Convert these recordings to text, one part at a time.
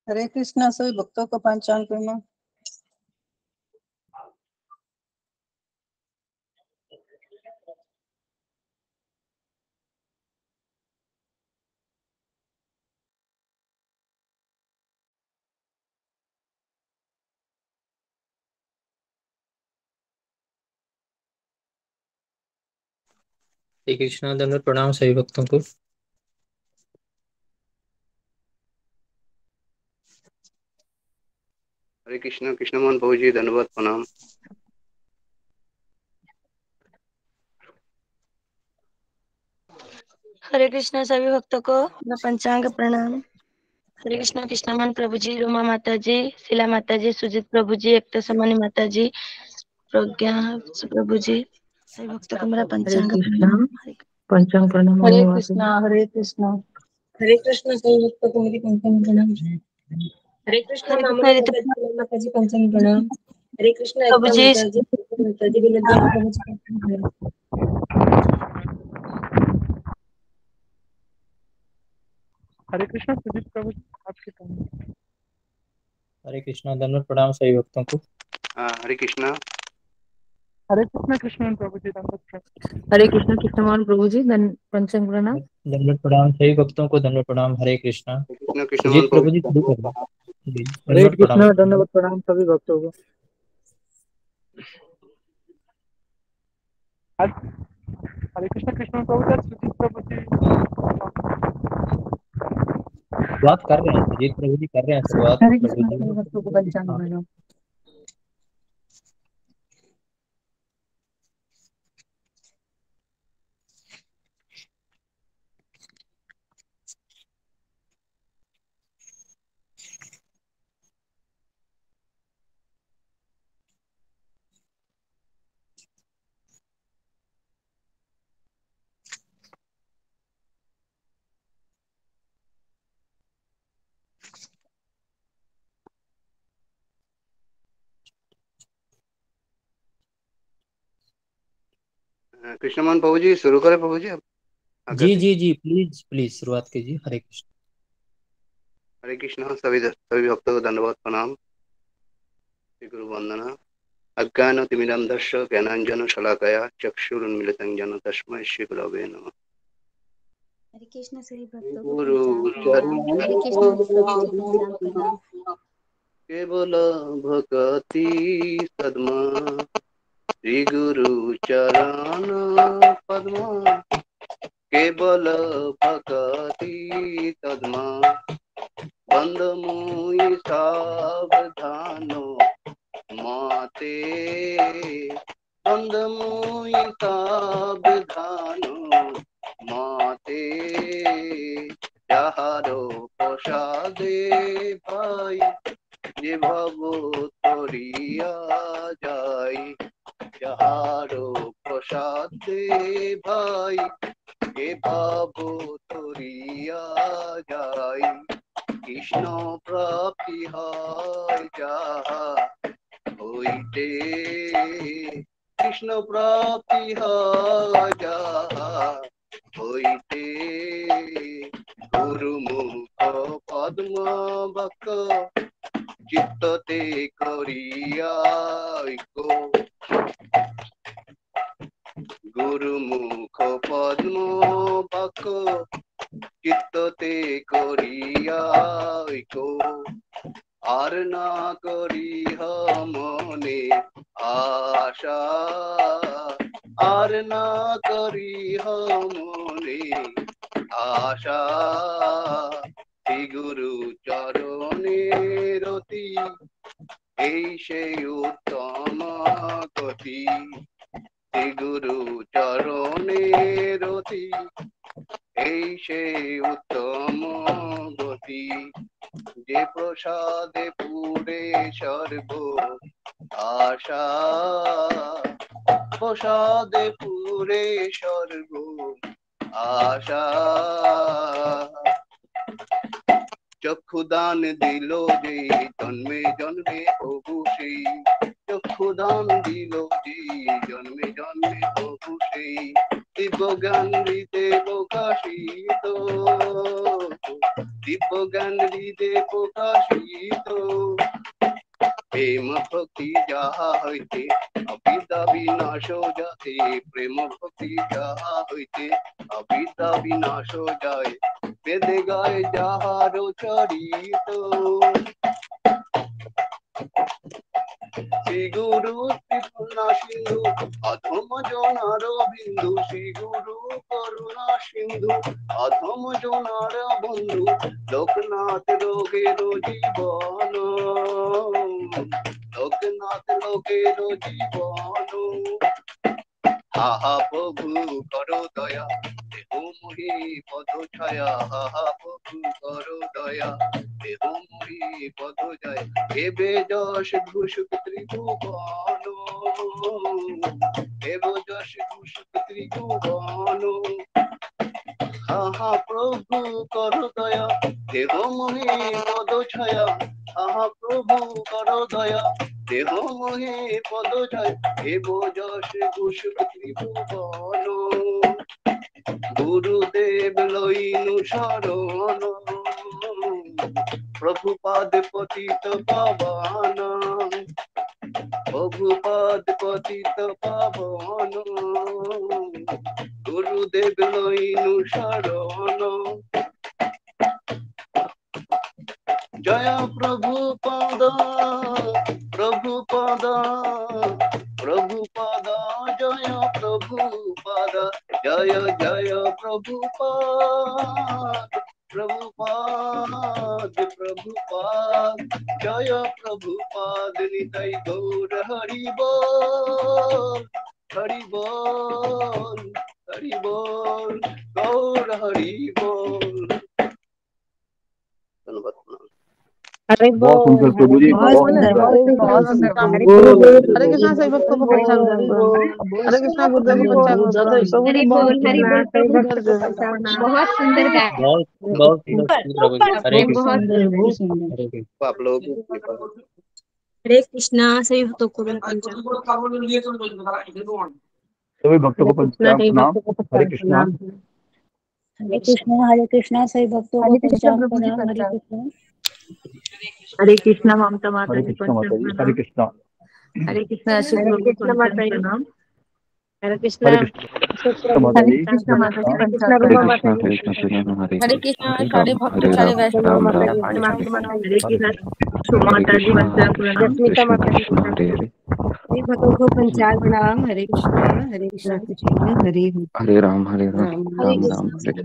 हरे कृष्णा। सभी भक्तों को पंचांग प्रणाम। श्री कृष्णा। दंडवत प्रणाम सभी भक्तों को। हरे कृष्ण। कृष्णमोहन प्रभु जी धन्यवाद प्रणाम। हरे कृष्णा सभी भक्तों को पंचांग प्रणाम। हरे कृष्णा। कृष्णमोहन प्रभु जी, रोमा माता जी, शीला माता जी, सुजीत प्रभु जी, एकता समानी माता जी, प्रज्ञा प्रभु जी, सभी भक्तों को मेरा पंचांग प्रणाम। पंचांग प्रणाम। हरे कृष्णा। हरे कृष्णा। हरे कृष्ण सभी भक्तों को मेरी पंचांग प्रणाम। हरे कृष्ण मामनी माता जी पंचांग प्रणाम। हरे कृष्ण प्रभु एकता जी, माता जी विनोद प्रभु जी पंचांग प्रणाम। हरे कृष्णा सुजीत प्रभु जी आपके टर्न। हरे कृष्णा। दंडवत प्रणाम सभी भक्तों को। हरे कृष्णा। हरे कृष्णा कृष्णमोहन प्रभु जी दंडवत प्रणाम। हरे कृष्णा कृष्णमोहन प्रभु जी पंचांग प्रणाम। दंडवत प्रणाम सभी भक्तों को। दंडवत प्रणाम। हरे कृष्णा। कृष्ण कृष्णमोहन सुजीत प्रभु जी शुरू कर जी। दंडवत प्रणाम। कृष्णा दंडवत प्रणाम सभी भक्तों को। हरे कृष्णा कृष्णमोहन प्रभु जी सुजीत प्रभु जी शुरुआत कर रहे हैं, सुजीत प्रभु जी कर रहे हैं शुरुआत। हरे प्रभु कृष्णा जी सभी भक्तों को पंचांग हाँ। प्रणाम। कृष्णमोहन प्रभु जी शुरू करें प्रभु जी। जी जी जी, प्लीज प्लीज शुरुआत कीजिए। हरे कृष्ण। हरे कृष्ण। सभी भक्तों को धन्यवाद प्रणाम। श्री गुरु वंदना। अज्ञानतिमिरन्धस्य ज्ञानाञ्जनशलाकया चक्षुरुन्मीलितं येन तस्मै श्री गुरवे नमः। हरे कृष्ण सभी भक्तों को गुरु पंचांग प्रणाम। चरण हरे कृष्ण प्रभु जी पंचांग प्रणाम। केवल भक्ति सद्मा श्री गुरु चरण पद्मा केवल भक्ति तद्मा बंद मुई सावधानो माते बंद मुई सावधानो माते যাহারো প্রসাদে ভাই যে ভব তরিয়া যাই যাহারো প্রসাদে ভাই যে ভব তরিয়া যাই কৃষ্ণ প্রাপ্তি হয় যাহা হইতে কৃষ্ণ প্রাপ্তি হয় যাহা হইতে গুরুমুখ পদ্ম বক চিত্ততে করিয়া গুরুমুখ পদ্ম বক চিত্ততে করিয়া আর না করিহ মনে আশা আর না করিহ মনে আশা শ্রী গুরু চরণে রতি এই সেই উত্তম গতি শ্রী গুরু চরণে রতি এই সেই উত্তম গতি যে প্রসাদে পুরে সর্ব আশা প্রসাদে পুরে সর্ব আশা চক্ষুদান দিল যে জন্মে জন্মে প্রভু সেই চক্ষুদান দিল যে জন্মে জন্মে প্রভু সেই দিব্য জ্ঞান দিতে প্রকাশিত দিব্য জ্ঞান হৃদে প্রকাশিত প্রেম ভক্তি যাহা হইতে অবিদ্যা বিনাশ যাতে প্রেম ভক্তি যাহা হইতে অবিদ্যা বিনাশ যায় বেদে গায় যাহার চরিত শ্রী গুরু করুণা সিন্ধু অধম জনার বিন্দু শ্রী গুরু করুণা সিন্ধু অধম জনার বন্ধু লোকনাথ রোগের জীবন লোকনাথ লোকের জীবন হাহা প্রভু করো দয়া দেহ মোহি পদ ছায়া হাহা প্রভু করো দয়া দেহ মোহি পদ জয় দেবে যশ ভূষুক ত্রিভুবন দেব যশ ভূষুক ত্রিভুবন হাহা প্রভু করো দয়া দেহ মোহি পদ ছায়া হাহা প্রভু করো দয়া দেহ মোহে পদ জয় দেব যশ ভূষুক ত্রিভুবন গুরুদেব লইনু শরণ প্রভুপাদ পতিত পাবন প্রভুপাদ পতিত পাবন গুরুদেব লইনু শরণ জয় প্রভুপাদ প্রভুপাদ প্রভুপাদ জয় প্রভুপাদ জয় জয় প্রভুপাদ প্রভুপাদ প্রভুপাদ জয় প্রভুপাদ নিতাই গৌর হরি বল হরি বল হরি বল গৌর হরি বল ধন্যবাদ। हरे बहुत सुंदर प्रभु जी, बहुत बहुत सुंदर, सुंदर। बहुत सुंदर। हरे बोल, कृष्ण बोल, हरे बोल, कृष्ण सही भक्त को बोल, पंचांग बोल, हरे कृष्ण गुरुदेव को पंचांग प्रभु जी बहुत हरि सुंदर बोल सही प्रभु भक्त को पंचांग बहुत सुंदर गाया बहुत बहुत सुंदर स्तुति प्रभु जी हरे कृष्ण बहुत सुंदर, बहुत सुंदर। हरे कृष्ण आप लोगों की कृपा है। हरे कृष्णा सभी भक्तों को मेरा पंचांग सभी भक्तों को हरे कृष्ण पंचांग सही प्रणाम। भक्त को हरे पंचांग कृष्णा। हरे कृष्णा सही भक्तों को हरे कृष्ण पंचांग प्रभु जी प्रणाम। हरे पंचांग कृष्णा हरे कृष्ण ममता माता हरे जी कृष्णा माता पंचांग जी, हरे प्रणाम कृष्णा। हरे कृष्ण अशोक हरे प्रभु कृष्णा पंचांग माता जी प्रणाम हरे कृष्ण हरे कृष्णा माता हरे जी, कृष्ण माता जी हरे कृष्णा पंचांग रूपा प्रणाम माता जी हरे कृष्ण सारे भक्त सारे वैष्णव रूपा माता माता जी जी पंचांग माता प्रणाम जी हरे कृष्ण माता जी पंचांग प्रणाम रश्मिका माता जी सभी भक्तों को पंचांग प्रणाम हरे कृष्णा कृष्ण हरे हरे राम राम राम हरे राम कृष्ण हरे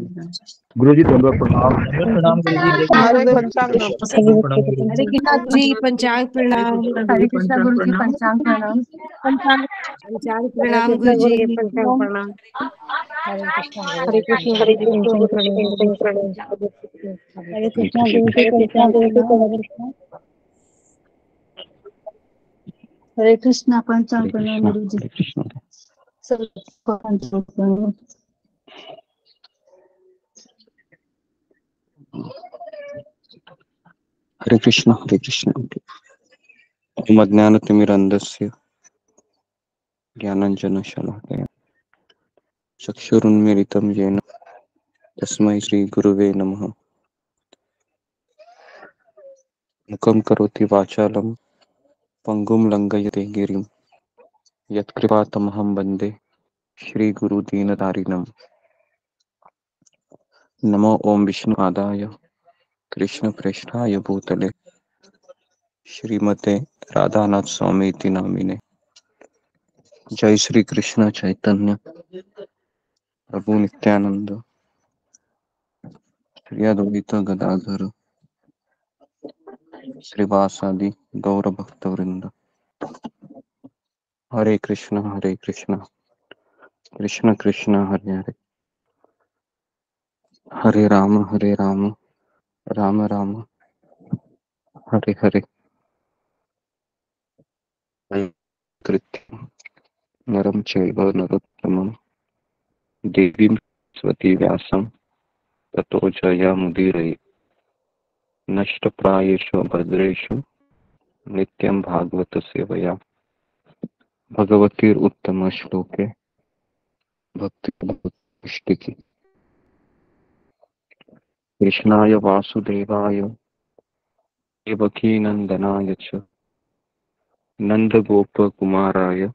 गुरु जी दंडवत प्रणाम। दंडवत प्रणाम गुरु जी हरे कृष्ण हरे पंचांग दंडवत प्रणाम गुरु हरे जी कृष्णा जी पंचांग हरे प्रणाम कृष्ण गुरु पंचांग प्रणाम पंचांग प्रणाम गुरु जी पंचांग प्रणाम हरे कृष्णा हरे कृष्ण गुरु जी पंचांग प्रणाम हरे कृष्णा गुरु जी पंचांग प्रणाम। हरे कृष्णा हरे कृष्णा पंचांग प्रणाम गुरु जी हरे कृष्ण सबको पंचांग प्रणाम। हरे कृष्ण ओम अज्ञानतिमिरन्धस्य ज्ञानाञ्जनशलाकया चक्षुरुन्मीलितं येन तस्मै श्रीगुरुवे नमः। मुखं करोति वाचालं पङ्गुं लङ्घयते गिरिं यत्कृपातमहं वन्दे श्रीगुरुदीनतारिणम्। नमो ओम विष्णुपादाय कृष्णप्रेष्ठाय भूतले श्रीमते राधानाथ स्वामी इति नामिने। जय श्री कृष्ण चैतन्य प्रभु नित्यानंद श्री अद्वैत गदाधर श्रीवासादि गौर भक्त वृंद। हरे कृष्ण कृष्ण कृष्ण हरे हरे हरे राम राम राम हरे हरे। कृत्यं नरं चैव नरोत्तमं देवीं स्वती व्यासं ततो जयमुदीरये। नष्टप्रायेषु भद्रेषु नित्यं भागवत सेवया भगवतीरुत्तम श्लोके भक्ति पुष्टि की। कृष्णाय वासुदेवाय देवकीनन्दनाय च नन्दगोपकुमाराय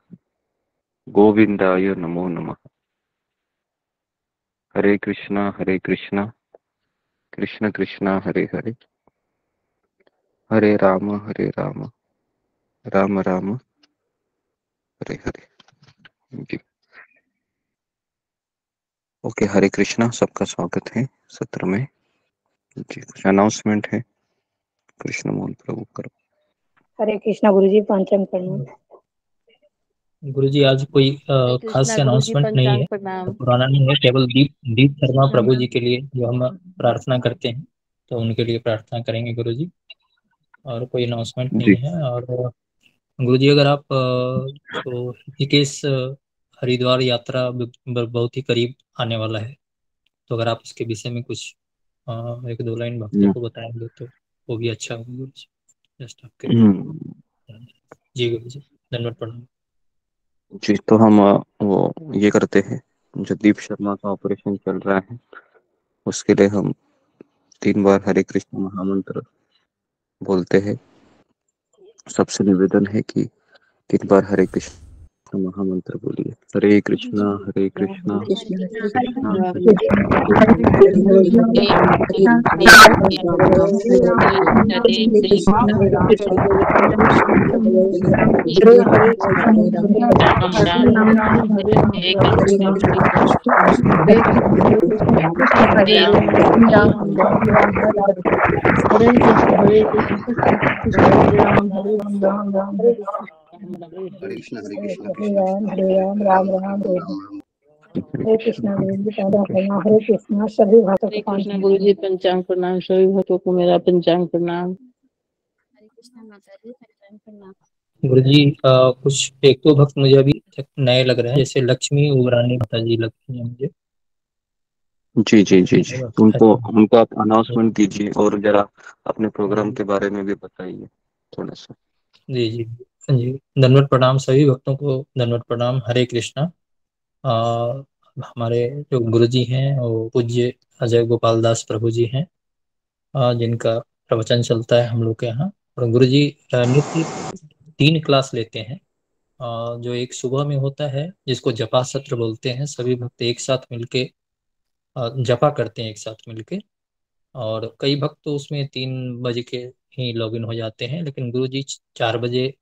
गोविन्दाय नमो नमः। हरे कृष्णा कृष्ण कृष्णा हरे हरे, हरे राम राम राम हरे हरे। जी ओके, हरे कृष्णा, सबका स्वागत है सत्र में। जी कुछ अनाउंसमेंट है, कृष्ण मोहन प्रभु करो। हरे कृष्णा गुरुजी, पंचम प्रणाम। गुरुजी आज कोई खास से अनाउंसमेंट नहीं है, तो पुराना नहीं है, केवल दीप शर्मा प्रभु जी के लिए जो हम प्रार्थना करते हैं, तो उनके लिए प्रार्थना करेंगे गुरुजी, और कोई अनाउंसमेंट नहीं है। और गुरुजी अगर आप तो ऋषिकेश हरिद्वार यात्रा बहुत ही करीब आने वाला है, तो अगर आप उसके विषय में कुछ एक दो लाइन भक्तों को बताएंगे तो वो भी अच्छा होगा गुरुजी। जस्ट आपके जी गुरुजी, धन्यवाद प्रणाम। जी तो हम वो ये करते हैं, जो दीप शर्मा का ऑपरेशन चल रहा है उसके लिए हम 3 बार हरे कृष्ण महामंत्र बोलते हैं। सबसे निवेदन है कि 3 बार हरे कृष्ण महामंत्र बोलिए। हरे कृष्णा हरे कृष्णा हरे कृष्णा हरे हरे राम राम राम हरे कृष्णा गुरुजी, पंचांग प्रणाम। हरे कृष्णा सभी भक्तों को कृष्ण गुरु जी, पंचांग प्रणाम। सभी भक्तों को मेरा पंचांग प्रणाम। हरे कृष्णा माता जी, पंचांग प्रणाम। गुरुजी कुछ एक दो भक्त मुझे अभी नए लग रहे हैं, जैसे लक्ष्मी उबरानी माता जी लगती है मुझे। जी जी जी जी उनको आप अनाउंसमेंट कीजिए और जरा अपने प्रोग्राम के बारे में भी बताइए थोड़ा सा। जी जी जी, धन्यवाद प्रणाम सभी भक्तों को, धन्यवाद प्रणाम। हरे कृष्णा। हमारे जो गुरुजी हैं वो पूज्य अजय गोपाल दास प्रभु जी हैं, जिनका प्रवचन चलता है हम लोग के यहाँ। और गुरुजी नित्य 3 क्लास लेते हैं, जो एक सुबह में होता है जिसको जपा सत्र बोलते हैं, सभी भक्त एक साथ मिलके जपा करते हैं एक साथ मिलके। और कई भक्त तो उसमें 3 बजे के ही लॉगिन हो जाते हैं, लेकिन गुरुजी 4 बजे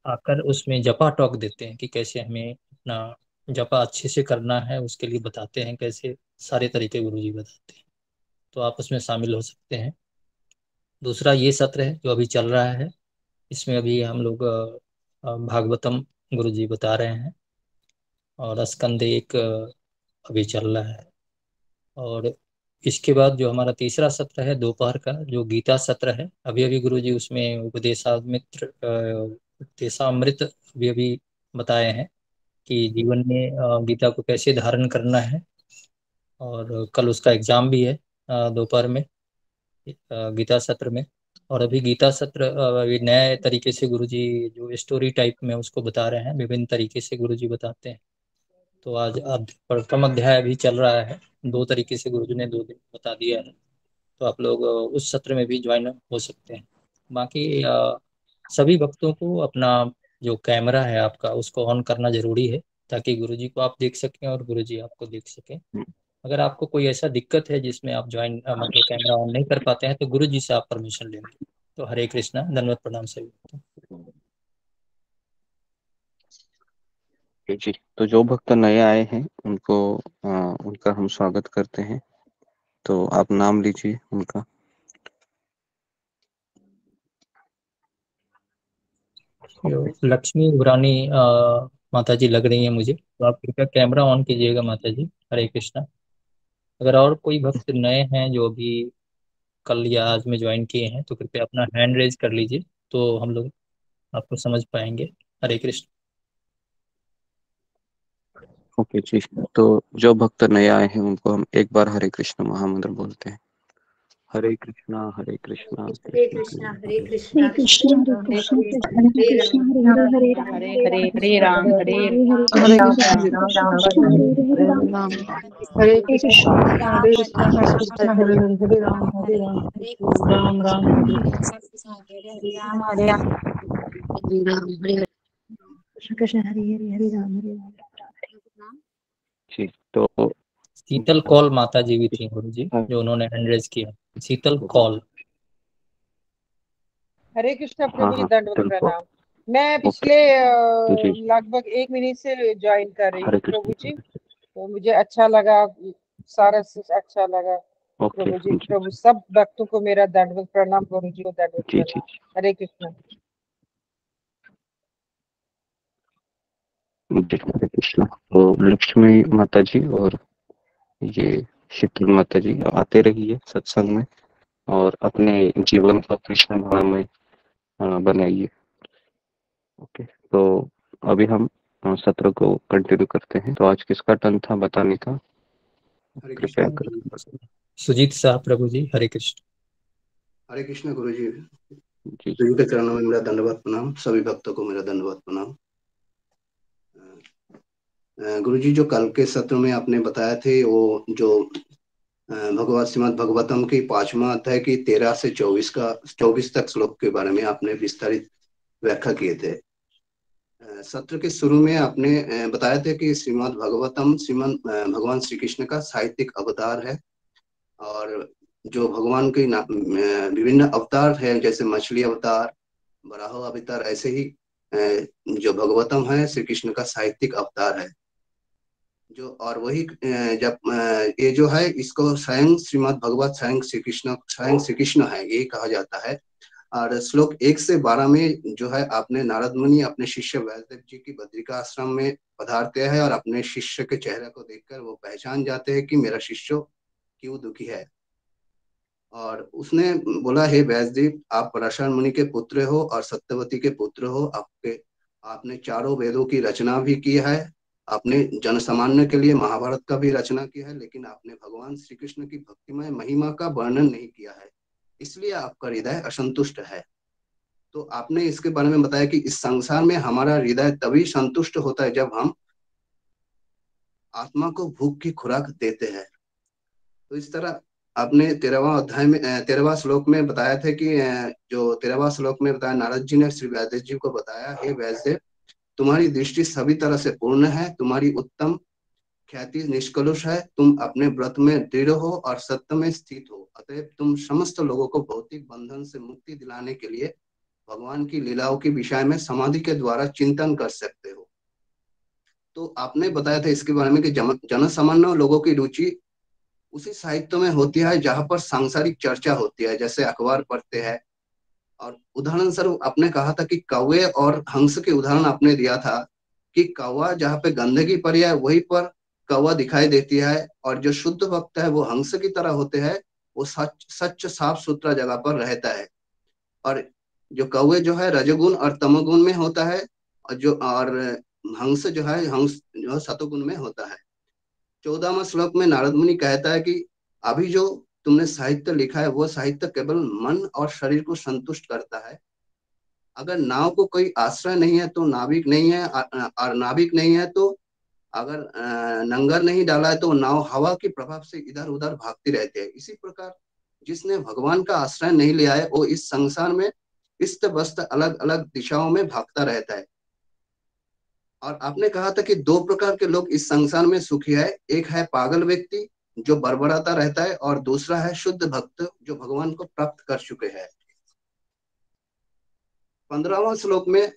आकर उसमें जपा टॉक देते हैं कि कैसे हमें अपना जपा अच्छे से करना है, उसके लिए बताते हैं कैसे, सारे तरीके गुरुजी बताते हैं, तो आप उसमें शामिल हो सकते हैं। दूसरा ये सत्र है जो अभी चल रहा है, इसमें अभी हम लोग भागवतम गुरुजी बता रहे हैं, और स्कंद 1 अभी चल रहा है। और इसके बाद जो हमारा तीसरा सत्र है दोपहर का, जो गीता सत्र है, अभी अभी गुरुजी उसमें उपदेशामृत अभी अभी बताए हैं कि जीवन में गीता को कैसे धारण करना है। और कल उसका एग्जाम भी है दोपहर में गीता सत्र में। और अभी गीता सत्र अभी नए तरीके से गुरुजी जो स्टोरी टाइप में उसको बता रहे हैं, विभिन्न तरीके से गुरुजी बताते हैं। तो आज प्रथम अध्याय अभी चल रहा है, 2 तरीके से गुरुजी ने 2 दिन बता दिया है, तो आप लोग उस सत्र में भी ज्वाइन हो सकते हैं। बाकी सभी भक्तों को अपना जो कैमरा है आपका उसको ऑन करना जरूरी है, ताकि गुरुजी को आप देख सकें और गुरुजी आपको देख सकें। अगर आपको कोई ऐसा दिक्कत है जिसमें आप ज्वाइन मतलब कैमरा ऑन नहीं कर पाते हैं, तो गुरुजी से आप परमिशन लेंगे। तो हरे कृष्णा, धन्यवाद प्रणाम सभी भक्तों। जी तो जो भक्त नए आए हैं उनको उनका हम स्वागत करते हैं, तो आप नाम लीजिए उनका। लक्ष्मी उबरानी माता जी लग रही है मुझे, तो आप कृपया कैमरा ऑन कीजिएगा माता जी। हरे कृष्णा। अगर और कोई भक्त नए हैं जो अभी कल या आज में ज्वाइन किए हैं, तो कृपया अपना हैंड रेज कर लीजिए, तो हम लोग आपको समझ पाएंगे। हरे कृष्ण। ओके जी, तो जो भक्त नए आए हैं उनको हम एक बार हरे कृष्ण महामंत्र बोलते हैं। हरे कृष्णा कृष्ण हरे कृष्णा हरे कृष्णा हरे कृष्णा कृष्ण कृष्ण हरे हरे राम हरे हरे हरे राम हरे हरे राम कृष्ण राम हरे राम कृष्ण हरे हरे हरे राम हरे हरे कृष्णा कृष्ण हरे कृष्णा कृष्ण हरे हरे हरे राम राम राम हरे हरे राम कृष्ण कृष्ण हरे हरे हरे राम जी। तो शीतल कौल माता जी भी थी गुरु जी, जो उन्होंने हैंड रेज किया। शीतल कौल। हरे कृष्णा हाँ प्रभु जी, हाँ दंडवत बिल्कुल। प्रणाम। मैं ओके पिछले जी लगभग 1 मिनट से ज्वाइन कर रही हरे हूँ प्रभु जी, कृष्ण। तो मुझे अच्छा लगा, सारा कुछ अच्छा लगा ओके प्रभु जी। जी प्रभु सब भक्तों को मेरा दंडवत प्रणाम, गुरु जी को दंडवत जी जी प्रणाम। हरे कृष्णा। जी हरे कृष्ण। तो लक्ष्मी माता जी और ये शीतल माता जी आते रहिए सत्संग में और अपने जीवन को कृष्ण भाव में बनाइए। ओके, तो अभी हम सत्र को कंटिन्यू करते हैं। तो आज किसका टर्न था बताने का? हरे कृपया कृष्ण कर। सुजीत शाह प्रभु जी, हरे कृष्ण। हरे कृष्ण गुरु जी। जी गुरु के चरणों में मेरा दंडवत प्रणाम, सभी भक्तों को मेरा दंडवत प्रणाम। गुरु जी, जो कल के सत्र में आपने बताया थे वो जो भगवत श्रीमद् भगवतम की 5वां अध्याय की 13 से 24 तक श्लोक के बारे में आपने विस्तारित व्याख्या किए थे। सत्र के शुरू में आपने बताया था कि श्रीमद् भगवतम श्रीमद् भगवान श्री कृष्ण का साहित्यिक अवतार है और जो भगवान के विभिन्न अवतार है, जैसे मछली अवतार, वराह अवतार, ऐसे ही जो भगवतम है श्री कृष्ण का साहित्यिक अवतार है। जो और वही जब ये जो है इसको स्वयं श्रीमद् भगवत स्वयं श्री कृष्ण है, ये कहा जाता है। और श्लोक 1 से 12 में जो है आपने नारद मुनि अपने शिष्य व्यासदेव जी की बद्रिका आश्रम में पधारते हैं और अपने शिष्य के चेहरे को देखकर वो पहचान जाते हैं कि मेरा शिष्य क्यों दुखी है। और उसने बोला, हे व्यासदेव, आप पराशर मुनि के पुत्र हो और सत्यवती के पुत्र हो। आपने चारों वेदों की रचना भी की है, आपने जन सामान्य के लिए महाभारत का भी रचना किया है, लेकिन आपने भगवान श्री कृष्ण की भक्तिमय महिमा का वर्णन नहीं किया है, इसलिए आपका हृदय असंतुष्ट है। तो आपने इसके बारे में बताया कि इस संसार में हमारा हृदय तभी संतुष्ट होता है जब हम आत्मा को भूख की खुराक देते हैं। तो इस तरह आपने 13वां अध्याय में 13वां श्लोक में बताया था कि जो 13वां श्लोक में बताया, नारद जी ने श्री व्यासदेव जी को बताया, हे व्यासदेव, तुम्हारी दृष्टि सभी तरह से पूर्ण है, तुम्हारी उत्तम ख्याति निष्कलुष है, तुम अपने व्रत में दृढ़ हो और सत्य में स्थित हो, अतएव तुम समस्त लोगों को भौतिक बंधन से मुक्ति दिलाने के लिए भगवान की लीलाओं के विषय में समाधि के द्वारा चिंतन कर सकते हो। तो आपने बताया था इसके बारे में कि जन सामान्य लोगों की रुचि उसी साहित्य में होती है जहां पर सांसारिक चर्चा होती है, जैसे अखबार पढ़ते हैं। और उदाहरण स्वरूप आपने कहा था कि कौवे और हंस के उदाहरण आपने दिया था कि कौवा जहाँ पे गंदगी पड़ी है वहीं पर कौवा दिखाई देती है, और जो शुद्ध भक्त है वो हंस की तरह होते हैं, वो सच साफ सुथरा जगह पर रहता है। और जो कौवे जो है रजोगुण और तमोगुण में होता है, और हंस जो है सतोगुण में होता है। 14वां श्लोक में नारद मुनि कहता है कि अभी जो तुमने साहित्य लिखा है वो साहित्य केवल मन और शरीर को संतुष्ट करता है। अगर नाव को कोई आश्रय नहीं है तो नाविक नहीं है, और नाविक नहीं है तो अगर नंगर नहीं डाला है तो नाव हवा के प्रभाव से इधर उधर भागती रहती है। इसी प्रकार जिसने भगवान का आश्रय नहीं लिया है वो इस संसार में इस्त बस्त अलग अलग दिशाओं में भागता रहता है। और आपने कहा था कि 2 प्रकार के लोग इस संसार में सुखी है, एक है पागल व्यक्ति जो बड़बड़ाता रहता है, और दूसरा है शुद्ध भक्त जो भगवान को प्राप्त कर चुके हैं। 15वां श्लोक में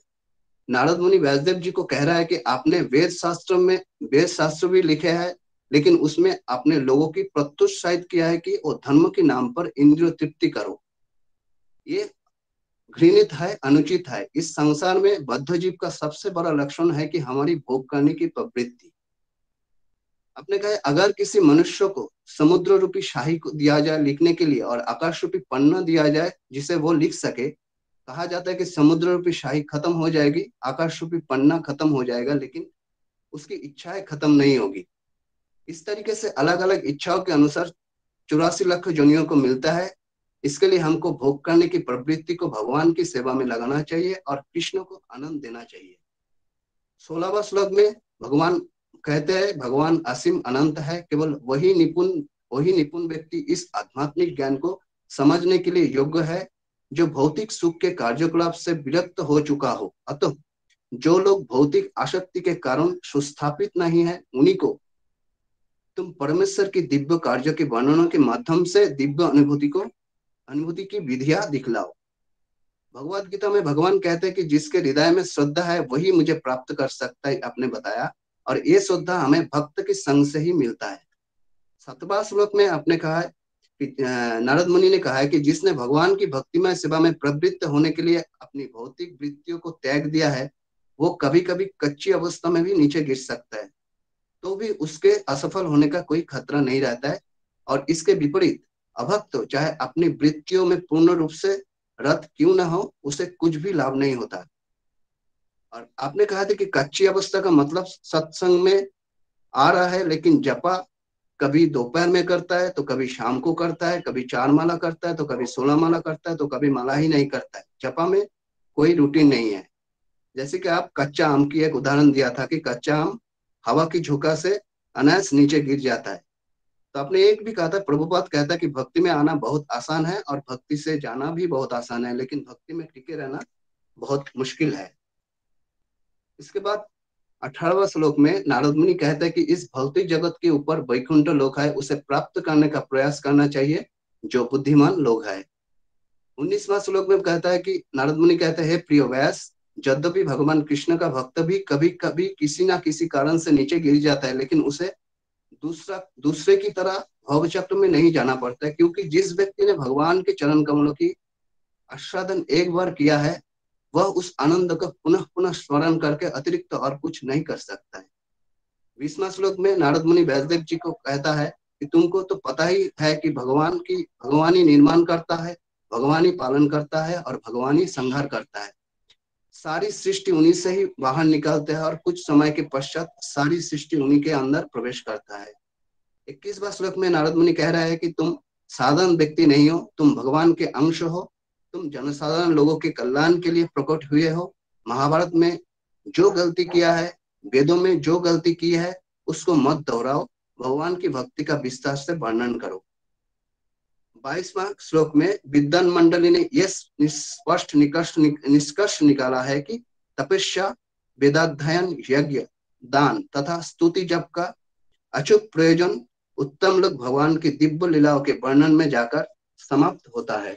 नारद मुनि व्यासदेव जी को कह रहा है कि आपने वेद शास्त्र भी लिखे हैं, लेकिन उसमें आपने लोगों की प्रत्युत्साहित किया है कि वो धर्म के नाम पर इंद्रिय तृप्ति करो। ये घृणित है, अनुचित है। इस संसार में बद्ध जीव का सबसे बड़ा लक्षण है कि हमारी भोग करने की प्रवृत्ति। आपने कहा अगर किसी मनुष्य को समुद्र रूपी शाही को दिया जाए लिखने के लिए और आकाश रूपी पन्ना दिया जाए जिसे वो लिख सके, कहा जाता है कि समुद्र रूपी शाही खत्म हो जाएगी, आकाश रूपी पन्ना खत्म हो जाएगा, लेकिन उसकी इच्छाएं खत्म नहीं होगी। इस तरीके से अलग अलग इच्छाओं के अनुसार 84 लाख योनियों को मिलता है, इसके लिए हमको भोग करने की प्रवृत्ति को भगवान की सेवा में लगाना चाहिए और कृष्ण को आनंद देना चाहिए। 16वां श्लोक में भगवान कहते हैं, भगवान असीम अनंत है, केवल वही निपुण व्यक्ति इस आध्यात्मिक ज्ञान को समझने के लिए योग्य है जो भौतिक सुख के कार्यकलाप से विरक्त हो चुका हो। अतः जो लोग भौतिक आसक्ति के कारण सुस्थापित नहीं है, उन्हीं को तुम परमेश्वर की दिव्य कार्य के वर्णनों के माध्यम से दिव्य अनुभूति की विधियां दिखलाओ। भगवद गीता में भगवान कहते हैं कि जिसके हृदय में श्रद्धा है वही मुझे प्राप्त कर सकता है, आपने बताया, और ये श्रद्धा हमें भक्त के संग से ही मिलता है। 7वां श्लोक में आपने कहा है कि नारद मुनि ने कहा है कि जिसने भगवान की भक्तिमय सेवा में प्रवृत्त होने के लिए अपनी भौतिक वृत्तियों को त्याग दिया है, वो कभी कभी कच्ची अवस्था में भी नीचे गिर सकता है, तो भी उसके असफल होने का कोई खतरा नहीं रहता है। और इसके विपरीत अभक्त चाहे अपनी वृत्तियों में पूर्ण रूप से रत क्यों न हो, उसे कुछ भी लाभ नहीं होता। और आपने कहा था कि कच्ची अवस्था का मतलब सत्संग में आ रहा है, लेकिन जपा कभी दोपहर में करता है तो कभी शाम को करता है, कभी 4 माला करता है तो कभी 16 माला करता है तो कभी माला ही नहीं करता है। जपा में कोई रूटीन नहीं है। जैसे कि आप कच्चा आम की एक उदाहरण दिया था कि कच्चा आम हवा की झोंका से अनायास नीचे गिर जाता है। तो आपने एक भी कहा था, प्रभुपाद कहता है कि भक्ति में आना बहुत आसान है और भक्ति से जाना भी बहुत आसान है, लेकिन भक्ति में टिके रहना बहुत मुश्किल है। इसके बाद 18वां श्लोक में नारद मुनि कहते हैं कि इस भौतिक जगत के ऊपर वैकुंठ लोक है, उसे प्राप्त करने का प्रयास करना चाहिए जो बुद्धिमान लोग है। 19वां श्लोक में कहता है कि नारद मुनि कहते हैं, हे प्रिय व्यास, यद्यपि भगवान कृष्ण का भक्त भी कभी कभी किसी ना किसी कारण से नीचे गिर जाता है, लेकिन उसे दूसरे की तरह भव चक्र में नहीं जाना पड़ता है, क्योंकि जिस व्यक्ति ने भगवान के चरण कमलों की आस्वादन एक बार किया है, वह उस आनंद का पुनः पुनः स्मरण करके अतिरिक्त और कुछ नहीं कर सकता है। 20वां श्लोक में नारद मुनि व्यासदेव जी को कहता है कि तुमको तो पता ही है कि भगवान ही निर्माण करता है, भगवान ही पालन करता है और भगवान ही संहार करता है। सारी सृष्टि उन्हीं से ही बाहर निकलते हैं और कुछ समय के पश्चात सारी सृष्टि उन्हीं के अंदर प्रवेश करता है। 21वां श्लोक में नारद मुनि कह रहा है कि तुम साधारण व्यक्ति नहीं हो, तुम भगवान के अंश हो, तुम जनसाधारण लोगों के कल्याण के लिए प्रकट हुए हो। महाभारत में जो गलती किया है, वेदों में जो गलती की है, उसको मत दोहराओ, भगवान की भक्ति का विस्तार से वर्णन करो। 22वां श्लोक में विद्वान मंडली ने यह स्पष्ट निष्कर्ष निकाला है कि तपस्या, वेदाध्ययन, यज्ञ, दान तथा स्तुति जप का अचूक प्रयोजन उत्तम लोग भगवान की दिव्य लीलाओं के वर्णन में जाकर समाप्त होता है।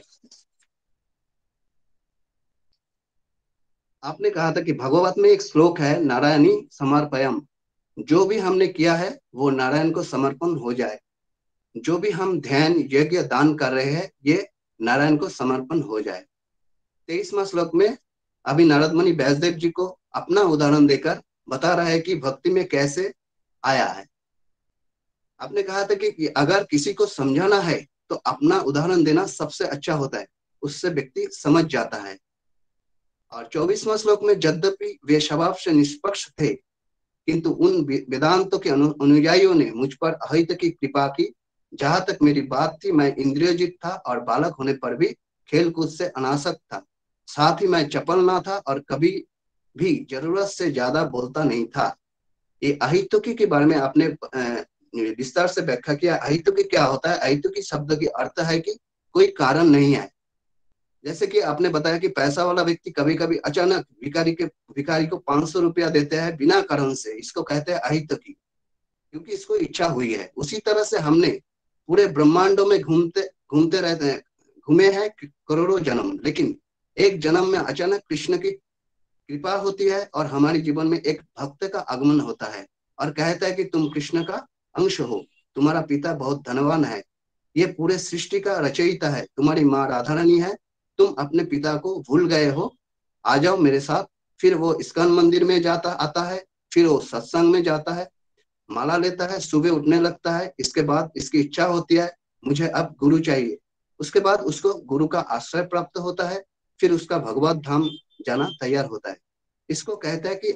आपने कहा था कि भगवत में एक श्लोक है, नारायणी समर्पयम, जो भी हमने किया है वो नारायण को समर्पण हो जाए। जो भी हम ध्यान, यज्ञ, दान कर रहे हैं, ये नारायण को समर्पण हो जाए। 23वां श्लोक में अभी नारद मुनि व्यासदेव जी को अपना उदाहरण देकर बता रहा है कि भक्ति में कैसे आया है। आपने कहा था कि अगर किसी को समझाना है तो अपना उदाहरण देना सबसे अच्छा होता है, उससे व्यक्ति समझ जाता है। और 24वां श्लोक में यद्यपि वे स्वभाव से निष्पक्ष थे, किंतु उन वेदांतों के अनुयायियों ने मुझ पर अहित की कृपा की। जहां तक मेरी बात थी, मैं इंद्रियजित था और बालक होने पर भी खेलकूद से अनासक्त था। साथ ही मैं चपल ना था और कभी भी जरूरत से ज्यादा बोलता नहीं था। ये अहितुकी के बारे में आपने विस्तार से व्याख्या किया। अहितुकी क्या होता है? अहितुकी शब्द की अर्थ है कि कोई कारण नहीं है। जैसे कि आपने बताया कि पैसा वाला व्यक्ति कभी कभी अचानक भिखारी को 500 रुपया देते हैं बिना कारण से, इसको कहते हैं अहितुकी, क्योंकि इसको इच्छा हुई है। उसी तरह से हमने पूरे ब्रह्मांडों में घूमते रहते हैं, घूमे हैं करोड़ों जन्म, लेकिन एक जन्म में अचानक कृष्ण की कृपा होती है और हमारे जीवन में एक भक्त का आगमन होता है और कहता है कि तुम कृष्ण का अंश हो, तुम्हारा पिता बहुत धनवान है, ये पूरे सृष्टि का रचयिता है, तुम्हारी माँ राधा रानी है, तुम अपने पिता को भूल गए हो, आ जाओ मेरे साथ। फिर वो इस्कॉन मंदिर में आता है, फिर वो सत्संग में जाता है, माला लेता है, सुबह उठने लगता है। इसके बाद इसकी इच्छा होती है मुझे अब गुरु चाहिए। उसके बाद उसको गुरु का आश्रय प्राप्त होता है, फिर उसका भगवत धाम जाना तैयार होता है। इसको कहता है कि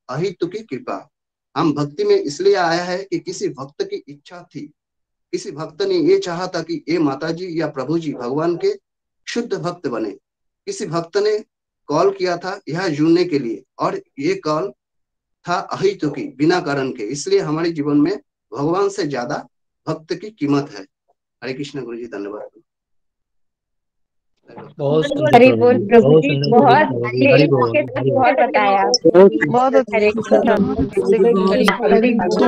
अहितुकी कृपा। हम भक्ति में इसलिए आया है कि किसी भक्त की इच्छा थी किसी भक्त ने ये चाहा था कि ये माताजी या प्रभु जी भगवान के शुद्ध भक्त बने। किसी भक्त ने कॉल किया था यह जुड़ने के लिए, और ये कॉल था अहितुकी, बिना कारण के। इसलिए हमारे जीवन में भगवान से ज्यादा भक्त की कीमत है। हरे कृष्ण गुरु जी, धन्यवाद। बहुत सुंदर हरि प्रभु बोल जी, प्रभु बहुत जी, सुंदर बहुत प्रभु जी, हरि बोल, के साथ हरि बहुत बोल। बताया। बहुत हरे अच्छा कृष्ण। हरि बोल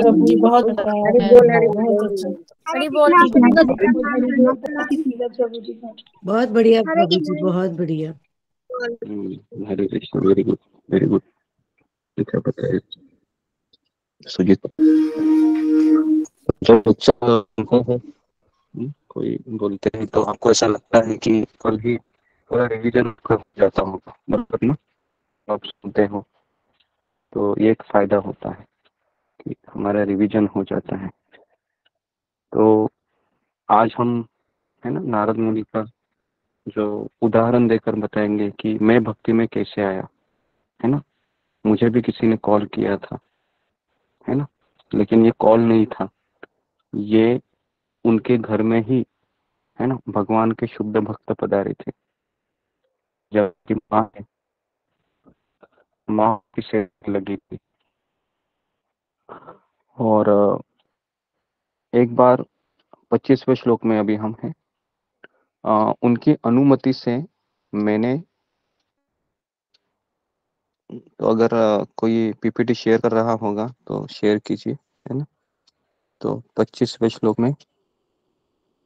प्रभु जी, बहुत बताया हरि आपने, बोल, हरि बहुत बोल। अच्छा। हरि बोल बहुत बढ़िया प्रभु जी, बहुत बढ़िया। Hare Krishna, very good, very good. क्या बताया सुजीत? जो अच्छा अनुभव है, कोई बोलते हैं तो आपको ऐसा लगता है कि कल ही थोड़ा रिवीजन कर जाता होगा, मतलब ना आप सुनते हो तो ये एक फायदा होता है कि हमारा रिवीजन हो जाता है। तो आज हम, है ना, नारद मुनि का जो उदाहरण देकर बताएंगे कि मैं भक्ति में कैसे आया, है ना। मुझे भी किसी ने कॉल किया था, है ना, लेकिन ये कॉल नहीं था, ये उनके घर में ही, है ना, भगवान के शुद्ध भक्त पधारे थे। जबकि माँ की सेवा लगी थी। और एक बार 25वें श्लोक में अभी हम हैं, उनकी अनुमति से मैंने, तो अगर कोई पीपीटी शेयर कर रहा होगा तो शेयर कीजिए, है ना। तो 25वें श्लोक में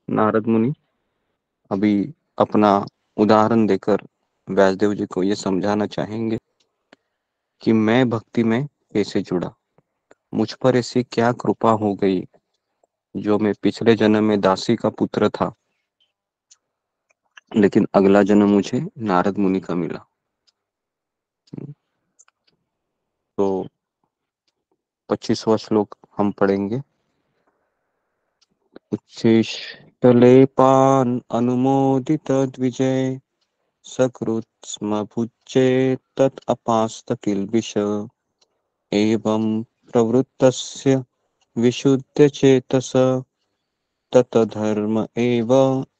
नारद मुनि अभी अपना उदाहरण देकर व्यासदेव जी को ये समझाना चाहेंगे कि मैं भक्ति में कैसे जुड़ा, मुझ पर ऐसी क्या कृपा हो गई जो मैं पिछले जन्म में दासी का पुत्र था, लेकिन अगला जन्म मुझे नारद मुनि का मिला। तो 25वां श्लोक हम पढ़ेंगे। उच्छिष्टलेपान् अनुमोदित द्विजय सकृत् स्म भुज्ये तत् अपास्त किल्बिष एवं प्रवृत्तस्य विशुद्ध चेतस तत धर्म एव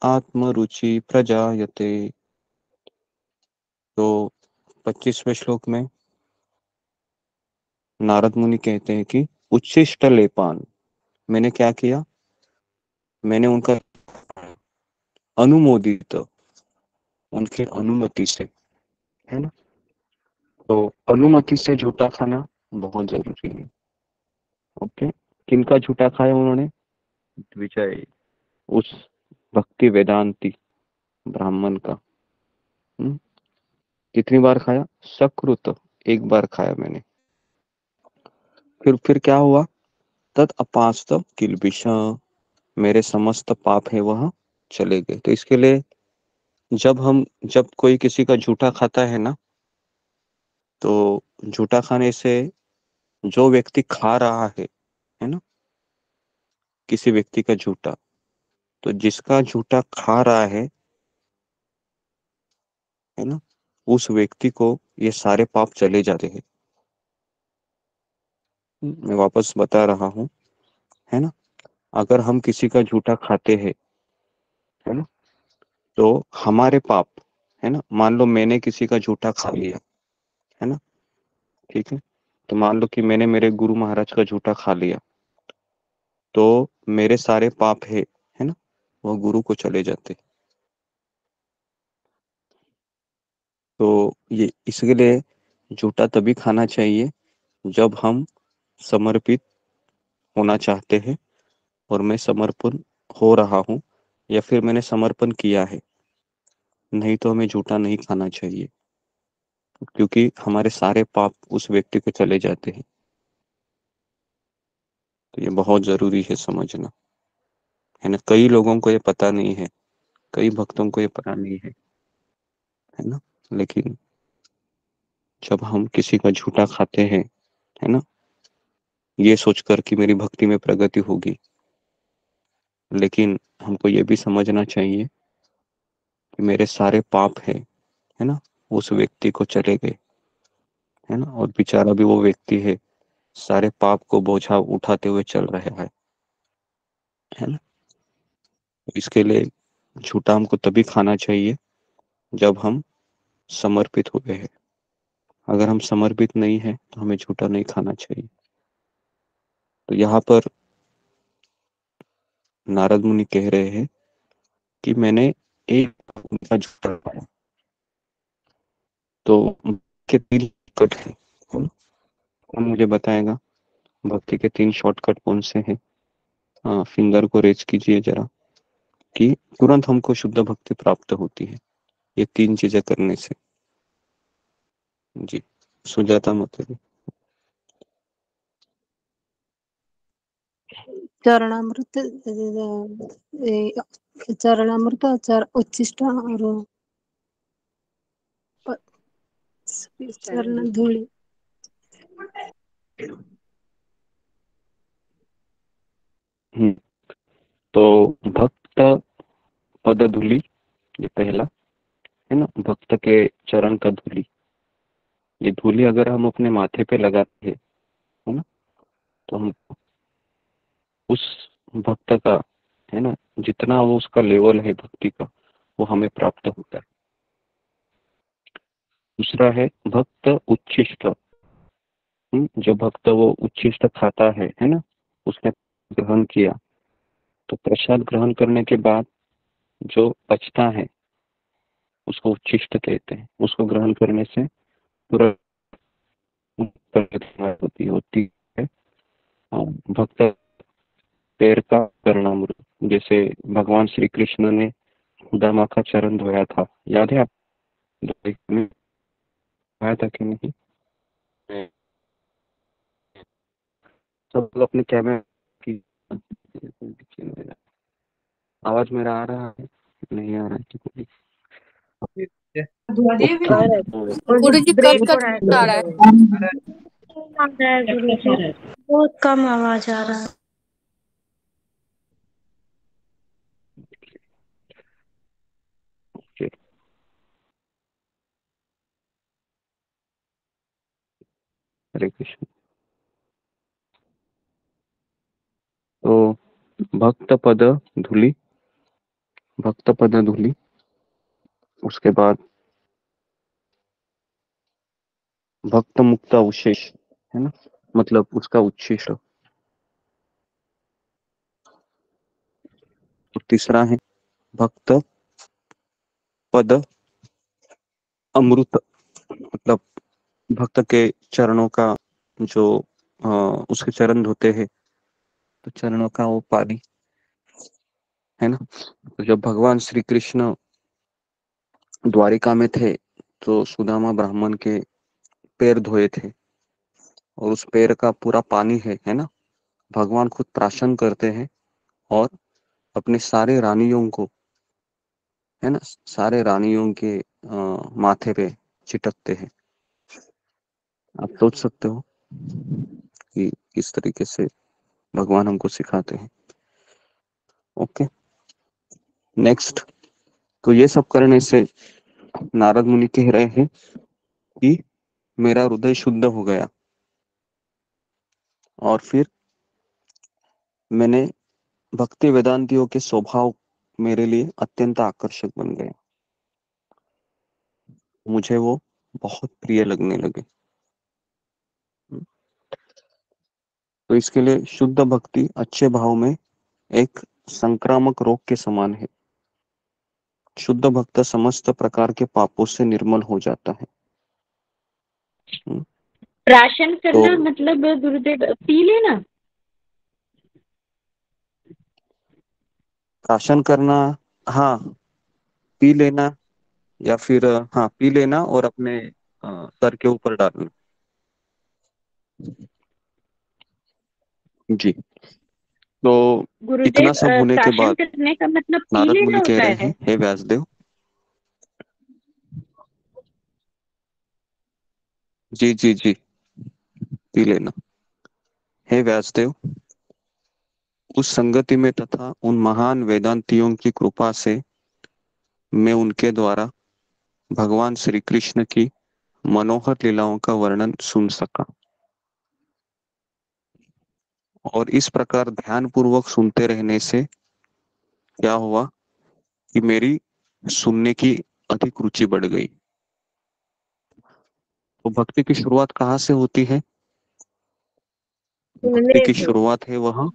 आत्मरुचि प्रजायते। तो 25वें श्लोक में नारद मुनि कहते हैं कि उच्छिष्ट लेपान, मैंने क्या किया, मैंने उनका अनुमोदित, उनके अनुमति से, है ना। तो अनुमति से झूठा खाना बहुत जरूरी है। ओके, किनका झूठा खाया उन्होंने? द्विजय, उस भक्ति वेदांती ब्राह्मण का। कितनी बार खाया? सकृत, एक बार खाया मैंने। फिर क्या हुआ? तत् अपास्त किल्बिष, मेरे समस्त पाप है वह चले गए। तो इसके लिए जब कोई किसी का झूठा खाता है ना, तो झूठा खाने से जो व्यक्ति खा रहा है ना, किसी व्यक्ति का झूठा, तो जिसका झूठा खा रहा है ना, उस व्यक्ति को ये सारे पाप चले जाते हैं। मैं वापस बता रहा हूँ, है ना। अगर हम किसी का झूठा खाते हैं, है ना, तो हमारे पाप, है ना, मान लो मैंने किसी का झूठा खा लिया, है ना, ठीक है, तो मान लो कि मैंने मेरे गुरु महाराज का झूठा खा लिया, तो मेरे सारे पाप है ना, वो गुरु को चले जाते। तो ये इसके लिए झूठा तभी खाना चाहिए जब हम समर्पित होना चाहते हैं, और मैं समर्पण हो रहा हूँ या फिर मैंने समर्पण किया है, नहीं तो हमें झूठा नहीं खाना चाहिए, क्योंकि हमारे सारे पाप उस व्यक्ति को चले जाते हैं। तो ये बहुत जरूरी है समझना, है ना। कई लोगों को ये पता नहीं है, कई भक्तों को ये पता नहीं है ना। लेकिन जब हम किसी का झूठा खाते हैं, है ना, ये सोचकर कि मेरी भक्ति में प्रगति होगी, लेकिन हमको ये भी समझना चाहिए कि मेरे सारे पाप है ना, उस व्यक्ति को चले गए, है ना, और बेचारा भी वो व्यक्ति है, सारे पाप को बोझा उठाते हुए चल रहा है है ना। इसके लिए झूठा हमको तभी खाना चाहिए जब हम समर्पित हो गए हैं। अगर हम समर्पित नहीं है तो हमें झूठा नहीं खाना चाहिए। तो यहाँ पर नारद मुनि कह रहे हैं कि मैंने एक उनका झूठा खाया, तो के 3 कट है। कौन मुझे बताएगा भक्ति के 3 शॉर्टकट कौन से हैं? हाँ, फिंगर को रेज कीजिए जरा कि तुरंत हमको शुद्ध भक्ति प्राप्त होती है ये 3 चीजें करने से। जी, सुजाता माताजी। चरणामृत चरणामृत उच्छिष्ट और चरण धूलि। तो भक्त पद धूलि ये पहला है ना, भक्त के चरण का धूलि। ये धूलि अगर हम अपने माथे पे लगाते हैं है ना, तो हम उस भक्त का है ना, जितना वो उसका लेवल है भक्ति का वो हमें प्राप्त होता है। दूसरा है भक्त उच्छिष्ट। जो भक्त वो उच्छिष्ट खाता है ना, उसने ग्रहण किया तो प्रसाद ग्रहण करने के बाद जो बचता है उसको उच्छिष्ट कहते हैं। उसको ग्रहण करने से पूरा होती है। भक्त पैर का करणामृत, जैसे भगवान श्री कृष्ण ने सुदामा का चरण धोया था, याद है आप? धोया था कि नहीं? सब लोग अपने कैमरे की आवाज मेरा आ रहा है नहीं आ रहा है? गुरु जी कट कट आ रहा है। गुरु जी बहुत कम आवाज आ रहा है। हरे कृष्ण। तो भक्त पद धूलि, भक्त पद धूलि, उसके बाद भक्त मुक्त अवशेष है ना, मतलब उसका उच्छिष्ट। और तीसरा है भक्त पद अमृत, मतलब भक्त के चरणों का जो उसके चरण धोते हैं तो चरणों का वो पानी है ना। तो जब भगवान श्री कृष्ण द्वारिका में थे तो सुदामा ब्राह्मण के पैर धोए थे और उस पैर का पूरा पानी है ना, भगवान खुद प्राशन करते हैं और अपने सारे रानियों को है ना, सारे रानियों के माथे पे चिटकते हैं। आप सोच सकते हो कि किस तरीके से भगवान हमको सिखाते हैं। Okay, next. तो ये सब करने से नारद मुनि कह रहे हैं कि मेरा हृदय शुद्ध हो गया और फिर मैंने भक्ति वेदांतियों के स्वभाव मेरे लिए अत्यंत आकर्षक बन गए, मुझे वो बहुत प्रिय लगने लगे। तो इसके लिए शुद्ध भक्ति अच्छे भाव में एक संक्रामक रोग के समान है। शुद्ध भक्त समस्त प्रकार के पापों से निर्मल हो जाता है। प्राशन करना तो मतलब गुरुदेव पी लेना। प्राशन करना, हाँ, पी लेना या फिर हाँ पी लेना और अपने सर के ऊपर डालना। जी, तो इतना गुरुदेव सब होने के प्राशन बाद करने का मतलब पी नारद लेना मुनि कह होता रहे है। हैं, हे व्यासदेव। जी जी जी, पी लेना। हे व्यासदेव, उस संगति में तथा उन महान वेदांतियों की कृपा से मैं उनके द्वारा भगवान श्री कृष्ण की मनोहर लीलाओं का वर्णन सुन सका और इस प्रकार ध्यान पूर्वक सुनते रहने से क्या हुआ कि मेरी सुनने की अधिक रुचि बढ़ गई। तो भक्ति की शुरुआत कहाँ से होती है? भक्ति की शुरुआत है वह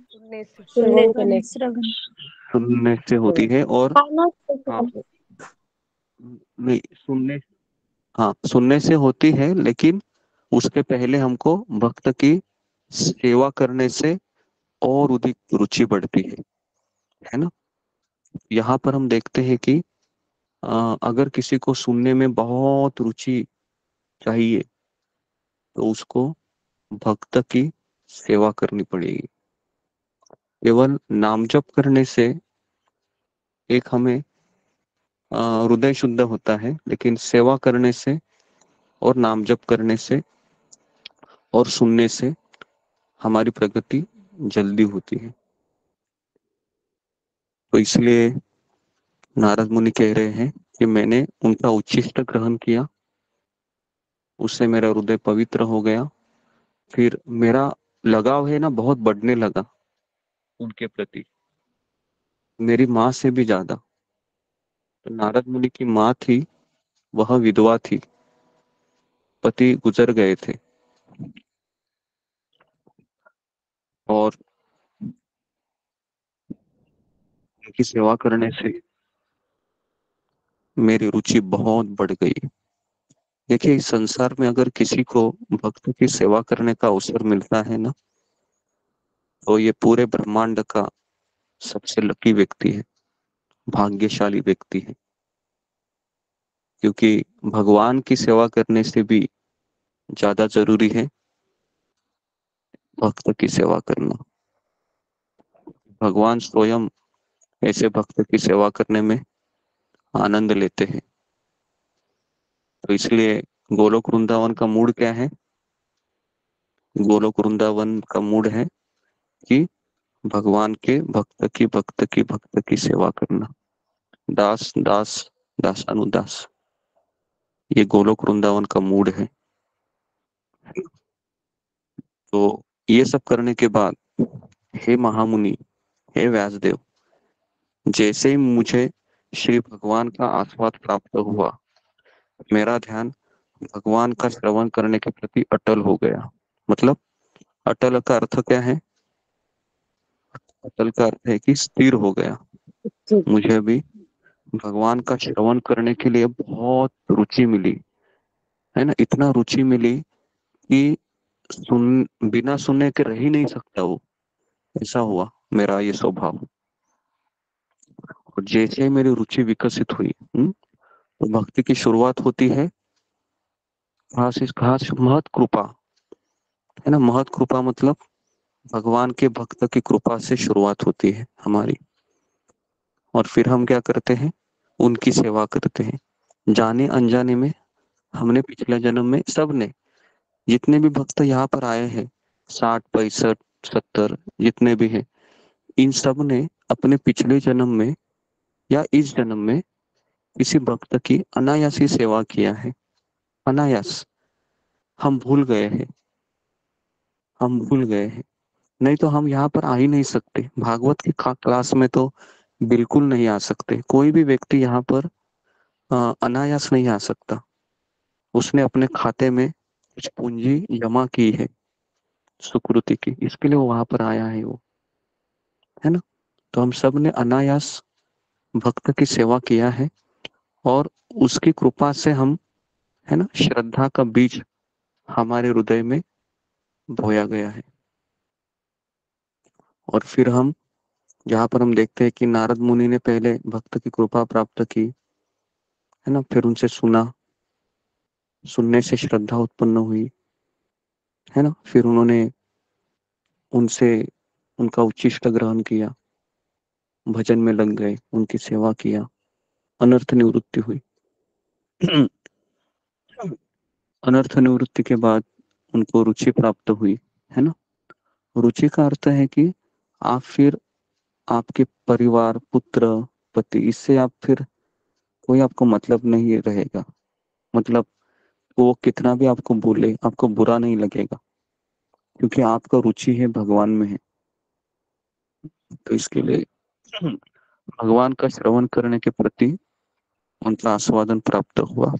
सुनने से होती है। और हाँ, नहीं सुनने, हाँ सुनने से होती है, लेकिन उसके पहले हमको भक्त की सेवा करने से और अधिक रुचि बढ़ती है ना। यहाँ पर हम देखते हैं कि अगर किसी को सुनने में बहुत रुचि चाहिए तो उसको भक्त की सेवा करनी पड़ेगी। केवल नाम जप करने से एक हमें हृदय शुद्ध होता है, लेकिन सेवा करने से और नाम जप करने से और सुनने से हमारी प्रगति जल्दी होती है। तो इसलिए नारद मुनि कह रहे हैं कि मैंने उनका उच्छिष्ट ग्रहण किया, उससे मेरा हृदय पवित्र हो गया, फिर मेरा लगाव है ना बहुत बढ़ने लगा उनके प्रति, मेरी माँ से भी ज्यादा। तो नारद मुनि की माँ थी, वह विधवा थी, पति गुजर गए थे, और उनकी सेवा करने से मेरी रुचि बहुत बढ़ गई। देखिए, इस संसार में अगर किसी को भक्त की सेवा करने का अवसर मिलता है ना, तो ये पूरे ब्रह्मांड का सबसे लकी व्यक्ति है, भाग्यशाली व्यक्ति है। क्योंकि भगवान की सेवा करने से भी ज्यादा जरूरी है भक्त की सेवा करना। भगवान स्वयं ऐसे भक्त की सेवा करने में आनंद लेते हैं। तो इसलिए गोलोक वृंदावन का मूड क्या है? गोलोक वृंदावन का मूड है कि भगवान के भक्त की सेवा करना, दास दास दासानुदास, ये गोलोक वृंदावन का मूड है। तो ये सब करने के बाद हे महामुनि, हे व्यासदेव, जैसे ही मुझे श्री भगवान का आस्वाद प्राप्त हुआ, मेरा ध्यान भगवान का श्रवण करने के प्रति अटल हो गया। मतलब अटल का अर्थ क्या है? अटल का अर्थ है कि स्थिर हो गया। मुझे अभी भगवान का श्रवण करने के लिए बहुत रुचि मिली, है ना। इतना रुचि मिली कि बिना सुनने के रह ही नहीं सकता वो, ऐसा हुआ मेरा ये स्वभाव। और जैसे मेरी रुचि विकसित हुई, तो भक्ति की शुरुआत होती है खास महत कृपा, है ना। महत कृपा मतलब भगवान के भक्त की कृपा से शुरुआत होती है हमारी। और फिर हम क्या करते हैं? उनकी सेवा करते हैं। जाने अनजाने में हमने पिछले जन्म में सबने, जितने भी भक्त यहाँ पर आए हैं, 60 65 70 जितने भी हैं, इन सब ने अपने पिछले जन्म में या इस जन्म में किसी भक्त की अनायास ही सेवा किया है। अनायास हम भूल गए हैं, हम भूल गए हैं। नहीं तो हम यहाँ पर आ ही नहीं सकते, भागवत की क्लास में तो बिल्कुल नहीं आ सकते। कोई भी व्यक्ति यहाँ पर अनायास नहीं आ सकता। उसने अपने खाते में कुछ पूंजी जमा की है सुकृति की, इसके लिए वो वहां पर आया है वो, है ना। तो हम सब ने अनायास भक्त की सेवा किया है, और उसकी कृपा से हम, है ना, श्रद्धा का बीज हमारे हृदय में बोया गया है। और फिर हम जहाँ पर हम देखते हैं कि नारद मुनि ने पहले भक्त की कृपा प्राप्त की, है ना, फिर उनसे सुना, सुनने से श्रद्धा उत्पन्न हुई, है ना। फिर उन्होंने उनसे उनका उच्छिष्ट ग्रहण किया, भजन में लग गए, उनकी सेवा किया, अनर्थ निवृत्ति हुई। अनर्थ निवृत्ति के बाद उनको रुचि प्राप्त हुई, है ना। रुचि का अर्थ है कि आप फिर आपके परिवार, पुत्र, पति, इससे आप फिर कोई आपको मतलब नहीं रहेगा। मतलब वो कितना भी आपको बोले, आपको बुरा नहीं लगेगा, क्योंकि आपका रुचि है भगवान में है। तो इसके लिए भगवान का श्रवण करने के प्रति उनका आस्वादन प्राप्त हुआ,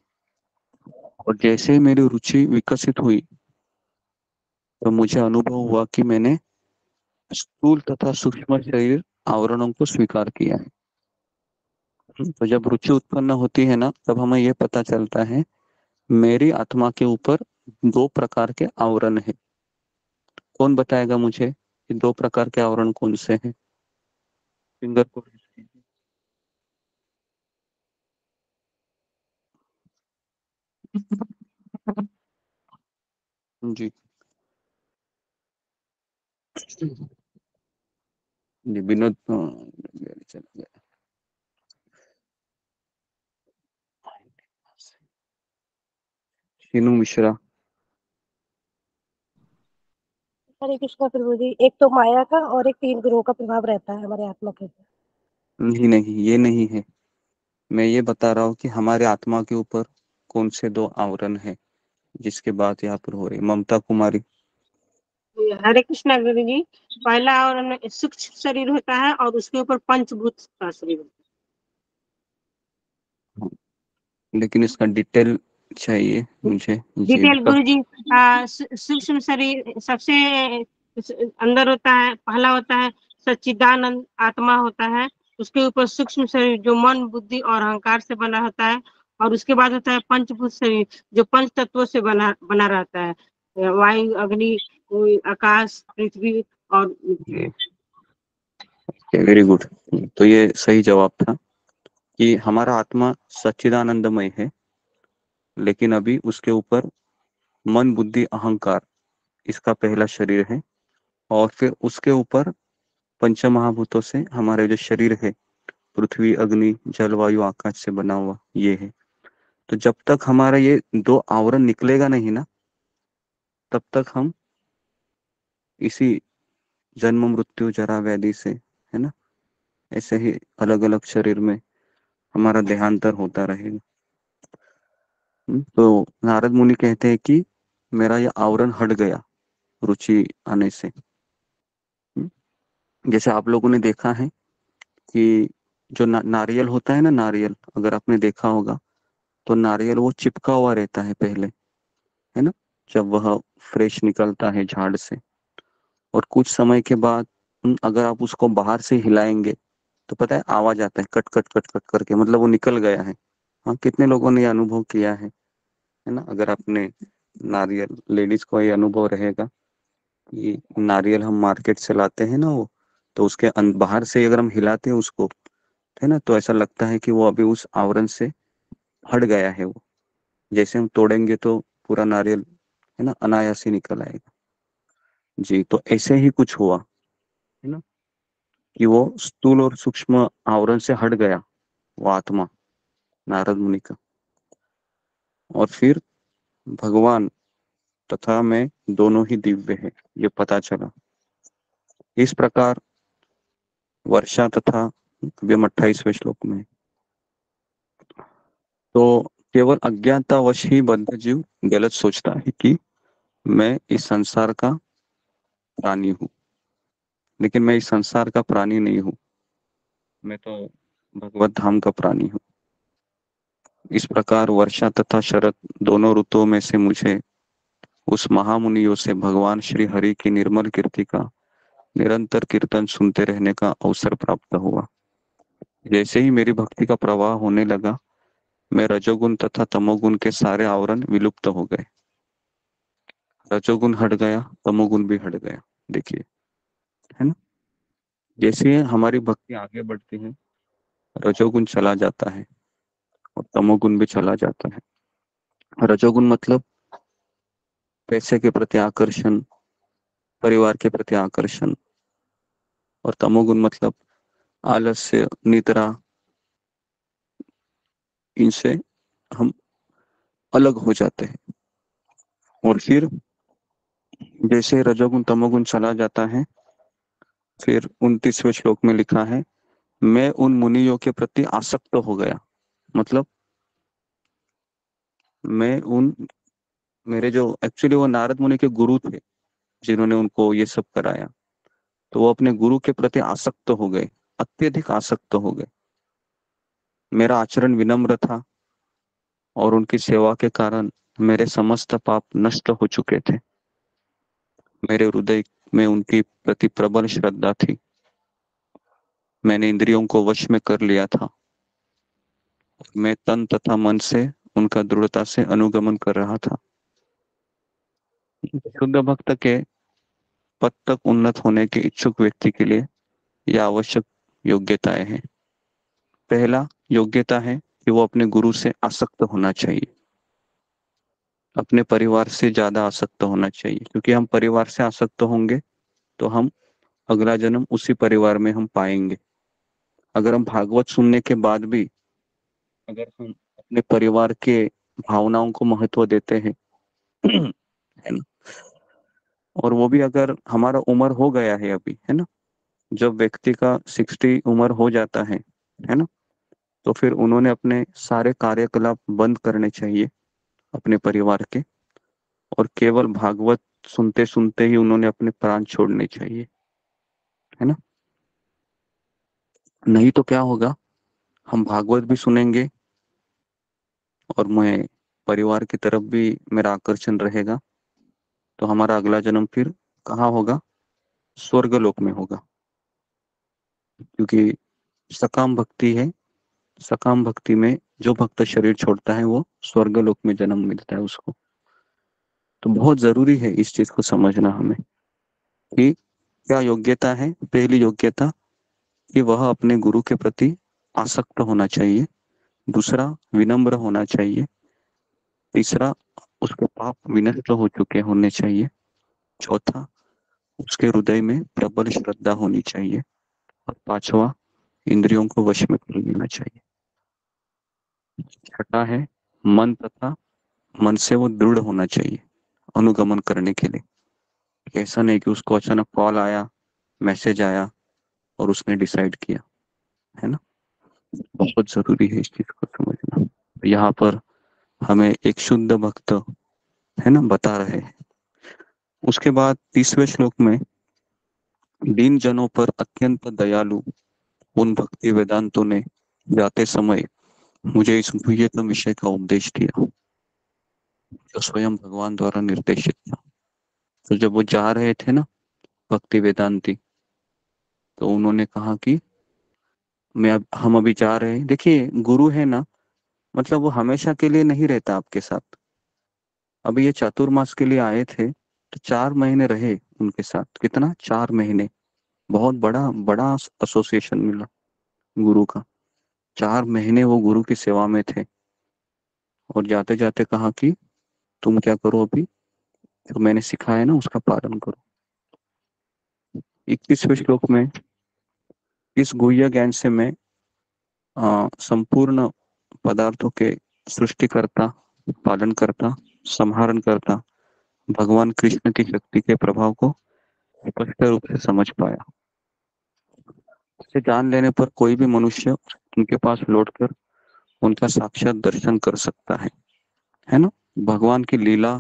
और जैसे मेरी रुचि विकसित हुई तो मुझे अनुभव हुआ कि मैंने स्थूल तथा सूक्ष्म शरीर आवरणों को स्वीकार किया है। तो जब रुचि उत्पन्न होती है ना, तब हमें यह पता चलता है मेरी आत्मा के ऊपर दो प्रकार के आवरण है। कौन बताएगा मुझे कि दो प्रकार के आवरण कौन से हैं? फिंगर को जी जी विनोद चला गया। शीनू मिश्रा। हरे कृष्णा प्रभु जी, एक तो माया का और एक तीन गुरुओं का प्रभाव रहता है हमारे आत्मा के ऊपर। नहीं नहीं, ये नहीं है। मैं ये बता रहा हूँ कि हमारे आत्मा के ऊपर कौन से दो आवरण है जिसके बात यहाँ पर हो रही। ममता कुमारी। हरे कृष्णा गुरु जी, पहला और सूक्ष्म शरीर होता है और उसके ऊपर पंचभूत का शरीर होता लेकिन इसका डिटेल चाहिए मुझे। है। जी डिटेल गुरु जी, सूक्ष्म शरीर सबसे अंदर होता है, पहला होता है सच्चिदानंद आत्मा होता है, उसके ऊपर सूक्ष्म शरीर जो मन बुद्धि और अहंकार से बना होता है, और उसके बाद होता है पंचभूत शरीर जो पंच तत्वों से बना रहता है, वायु अग्नि आकाश पृथ्वी और वेरी गुड। तो ये सही जवाब था कि हमारा आत्मा सच्चिदानंदमय है, लेकिन अभी उसके ऊपर मन बुद्धि अहंकार इसका पहला शरीर है, और फिर उसके ऊपर पंच महाभूतों से हमारे जो शरीर है, पृथ्वी अग्नि जलवायु आकाश से बना हुआ ये है। तो जब तक हमारा ये दो आवरण निकलेगा नहीं ना, तब तक हम इसी जन्म मृत्यु जरा व्याधि से, है ना, ऐसे ही अलग अलग शरीर में हमारा देहांतर होता रहेगा। तो नारद मुनि कहते हैं कि मेरा ये आवरण हट गया रुचि आने से। जैसे आप लोगों ने देखा है कि जो नारियल होता है ना, नारियल अगर आपने देखा होगा तो नारियल वो चिपका हुआ रहता है पहले, है ना, जब वह फ्रेश निकलता है झाड़ से, और कुछ समय के बाद अगर आप उसको बाहर से हिलाएंगे तो पता है आवाज आता है कट कट कट कट करके, मतलब वो निकल गया है। हाँ, कितने लोगों ने ये अनुभव किया है ना? अगर आपने नारियल, लेडीज को ये अनुभव रहेगा कि नारियल हम मार्केट से लाते हैं ना, वो तो उसके बाहर से अगर हम हिलाते हैं उसको, है ना, तो ऐसा लगता है कि वो अभी उस आवरण से हट गया है। वो जैसे हम तोड़ेंगे तो पूरा नारियल, है ना, अनायास ही निकल आएगा। जी, तो ऐसे ही कुछ हुआ, है ना, कि वो स्थूल और सूक्ष्म आवरण से हट गया वो आत्मा नारद मुनि का, और फिर भगवान तथा मैं दोनों ही दिव्य है ये पता चला। इस प्रकार वर्षा तथा, अभी हम 28वें श्लोक में, तो केवल अज्ञानतावश ही बद्ध जीव गलत सोचता है कि मैं इस संसार का प्राणी हूँ, लेकिन मैं इस संसार का प्राणी नहीं हूँ, मैं तो भगवत धाम का प्राणी हूँ। इस प्रकार वर्षा तथा शरद दोनों ऋतुओं में से मुझे उस महामुनियों से भगवान श्री हरि की निर्मल कीर्ति का निरंतर कीर्तन सुनते रहने का अवसर प्राप्त हुआ। जैसे ही मेरी भक्ति का प्रवाह होने लगा, मैं रजोगुण तथा तमोगुण के सारे आवरण विलुप्त हो गए। रजोगुण हट गया, तमोगुण भी हट गया। देखिए, है ना, जैसे हमारी भक्ति आगे बढ़ती है रजोगुण चला जाता है और तमोगुण भी चला जाता है। रजोगुण मतलब पैसे के प्रति आकर्षण, परिवार के प्रति आकर्षण, और तमोगुण मतलब आलस्य निद्रा, इनसे हम अलग हो जाते हैं। और फिर जैसे रजोगुण तमोगुण चला जाता है, फिर 29वें श्लोक में लिखा है, मैं उन मुनियों के प्रति आसक्त हो गया। मतलब मैं उन, मेरे जो एक्चुअली वो नारद मुनि के गुरु थे जिन्होंने उनको ये सब कराया, तो वो अपने गुरु के प्रति आसक्त हो गए, अत्यधिक आसक्त हो गए। मेरा आचरण विनम्र था और उनकी सेवा के कारण मेरे समस्त पाप नष्ट हो चुके थे। मेरे हृदय में उनकी प्रति प्रबल श्रद्धा थी। मैंने इंद्रियों को वश में कर लिया था। मैं तन तथा मन से उनका दृढ़ता से अनुगमन कर रहा था। शुद्ध भक्त के पद तक उन्नत होने के इच्छुक व्यक्ति के लिए यह आवश्यक योग्यताएं हैं। पहला योग्यता है कि वो अपने गुरु से आसक्त होना चाहिए। अपने परिवार से ज्यादा आसक्त होना चाहिए, क्योंकि हम परिवार से आसक्त होंगे तो हम अगला जन्म उसी परिवार में हम पाएंगे। अगर हम भागवत सुनने के बाद भी अगर हम अपने परिवार के भावनाओं को महत्व देते हैं है ना, और वो भी अगर हमारा उम्र हो गया है अभी, है ना, जब व्यक्ति का 60 उम्र हो जाता है ना, तो फिर उन्होंने अपने सारे कार्यकलाप बंद करने चाहिए अपने परिवार के, और केवल भागवत सुनते सुनते ही उन्होंने अपने प्राण छोड़ने चाहिए, है ना। नहीं तो क्या होगा, हम भागवत भी सुनेंगे और मैं परिवार की तरफ भी मेरा आकर्षण रहेगा, तो हमारा अगला जन्म फिर कहाँ होगा, स्वर्गलोक में होगा। क्योंकि सकाम भक्ति है, सकाम भक्ति में जो भक्त शरीर छोड़ता है वो स्वर्गलोक में जन्म मिलता है उसको। तो बहुत जरूरी है इस चीज को समझना हमें कि क्या योग्यता है। पहली योग्यता कि वह अपने गुरु के प्रति आसक्त होना चाहिए। दूसरा, विनम्र होना चाहिए। तीसरा, उसके पाप विनष्ट हो चुके होने चाहिए। चौथा, उसके हृदय में प्रबल श्रद्धा होनी चाहिए। और पांचवा, इंद्रियों को वश में कर लेना चाहिए। छठा है, मन तथा मन से वो दृढ़ होना चाहिए अनुगमन करने के लिए। ऐसा नहीं कि उसको अचानक कॉल आया, मैसेज आया और उसने डिसाइड किया, है ना। बहुत जरूरी है इस चीज को समझना। यहाँ पर हमें एक शुद्ध भक्त, है ना, बता रहे हैं। उसके बाद 30वें श्लोक में दीन जनों पर अत्यंत दयालु उन भक्ति वेदांतों ने जाते समय मुझे इस गुह्यतम विषय का उपदेश दिया, जो स्वयं भगवान द्वारा निर्देशित था। तो जब वो जा रहे थे ना भक्ति वेदांती, तो उन्होंने कहा कि हम अभी जा रहे हैं। देखिए, गुरु है ना, मतलब वो हमेशा के लिए नहीं रहता आपके साथ। अभी ये चातुर्मास के लिए आए थे तो 4 महीने रहे उनके साथ। कितना? 4 महीने। बहुत बड़ा बड़ा एसोसिएशन मिला गुरु का। 4 महीने वो गुरु की सेवा में थे और जाते जाते कहा कि तुम क्या करो, अभी जो मैंने सिखाया ना उसका पालन करो। 21वें श्लोक में इस गुह्य ज्ञान से मैं संपूर्ण पदार्थों के सृष्टिकर्ता, पालनकर्ता, संहारणकर्ता भगवान कृष्ण की शक्ति के प्रभाव को स्पष्ट रूप से समझ पाया। इसे जान लेने पर कोई भी मनुष्य उनके पास लौटकर उनका साक्षात दर्शन कर सकता है ना। भगवान की लीला,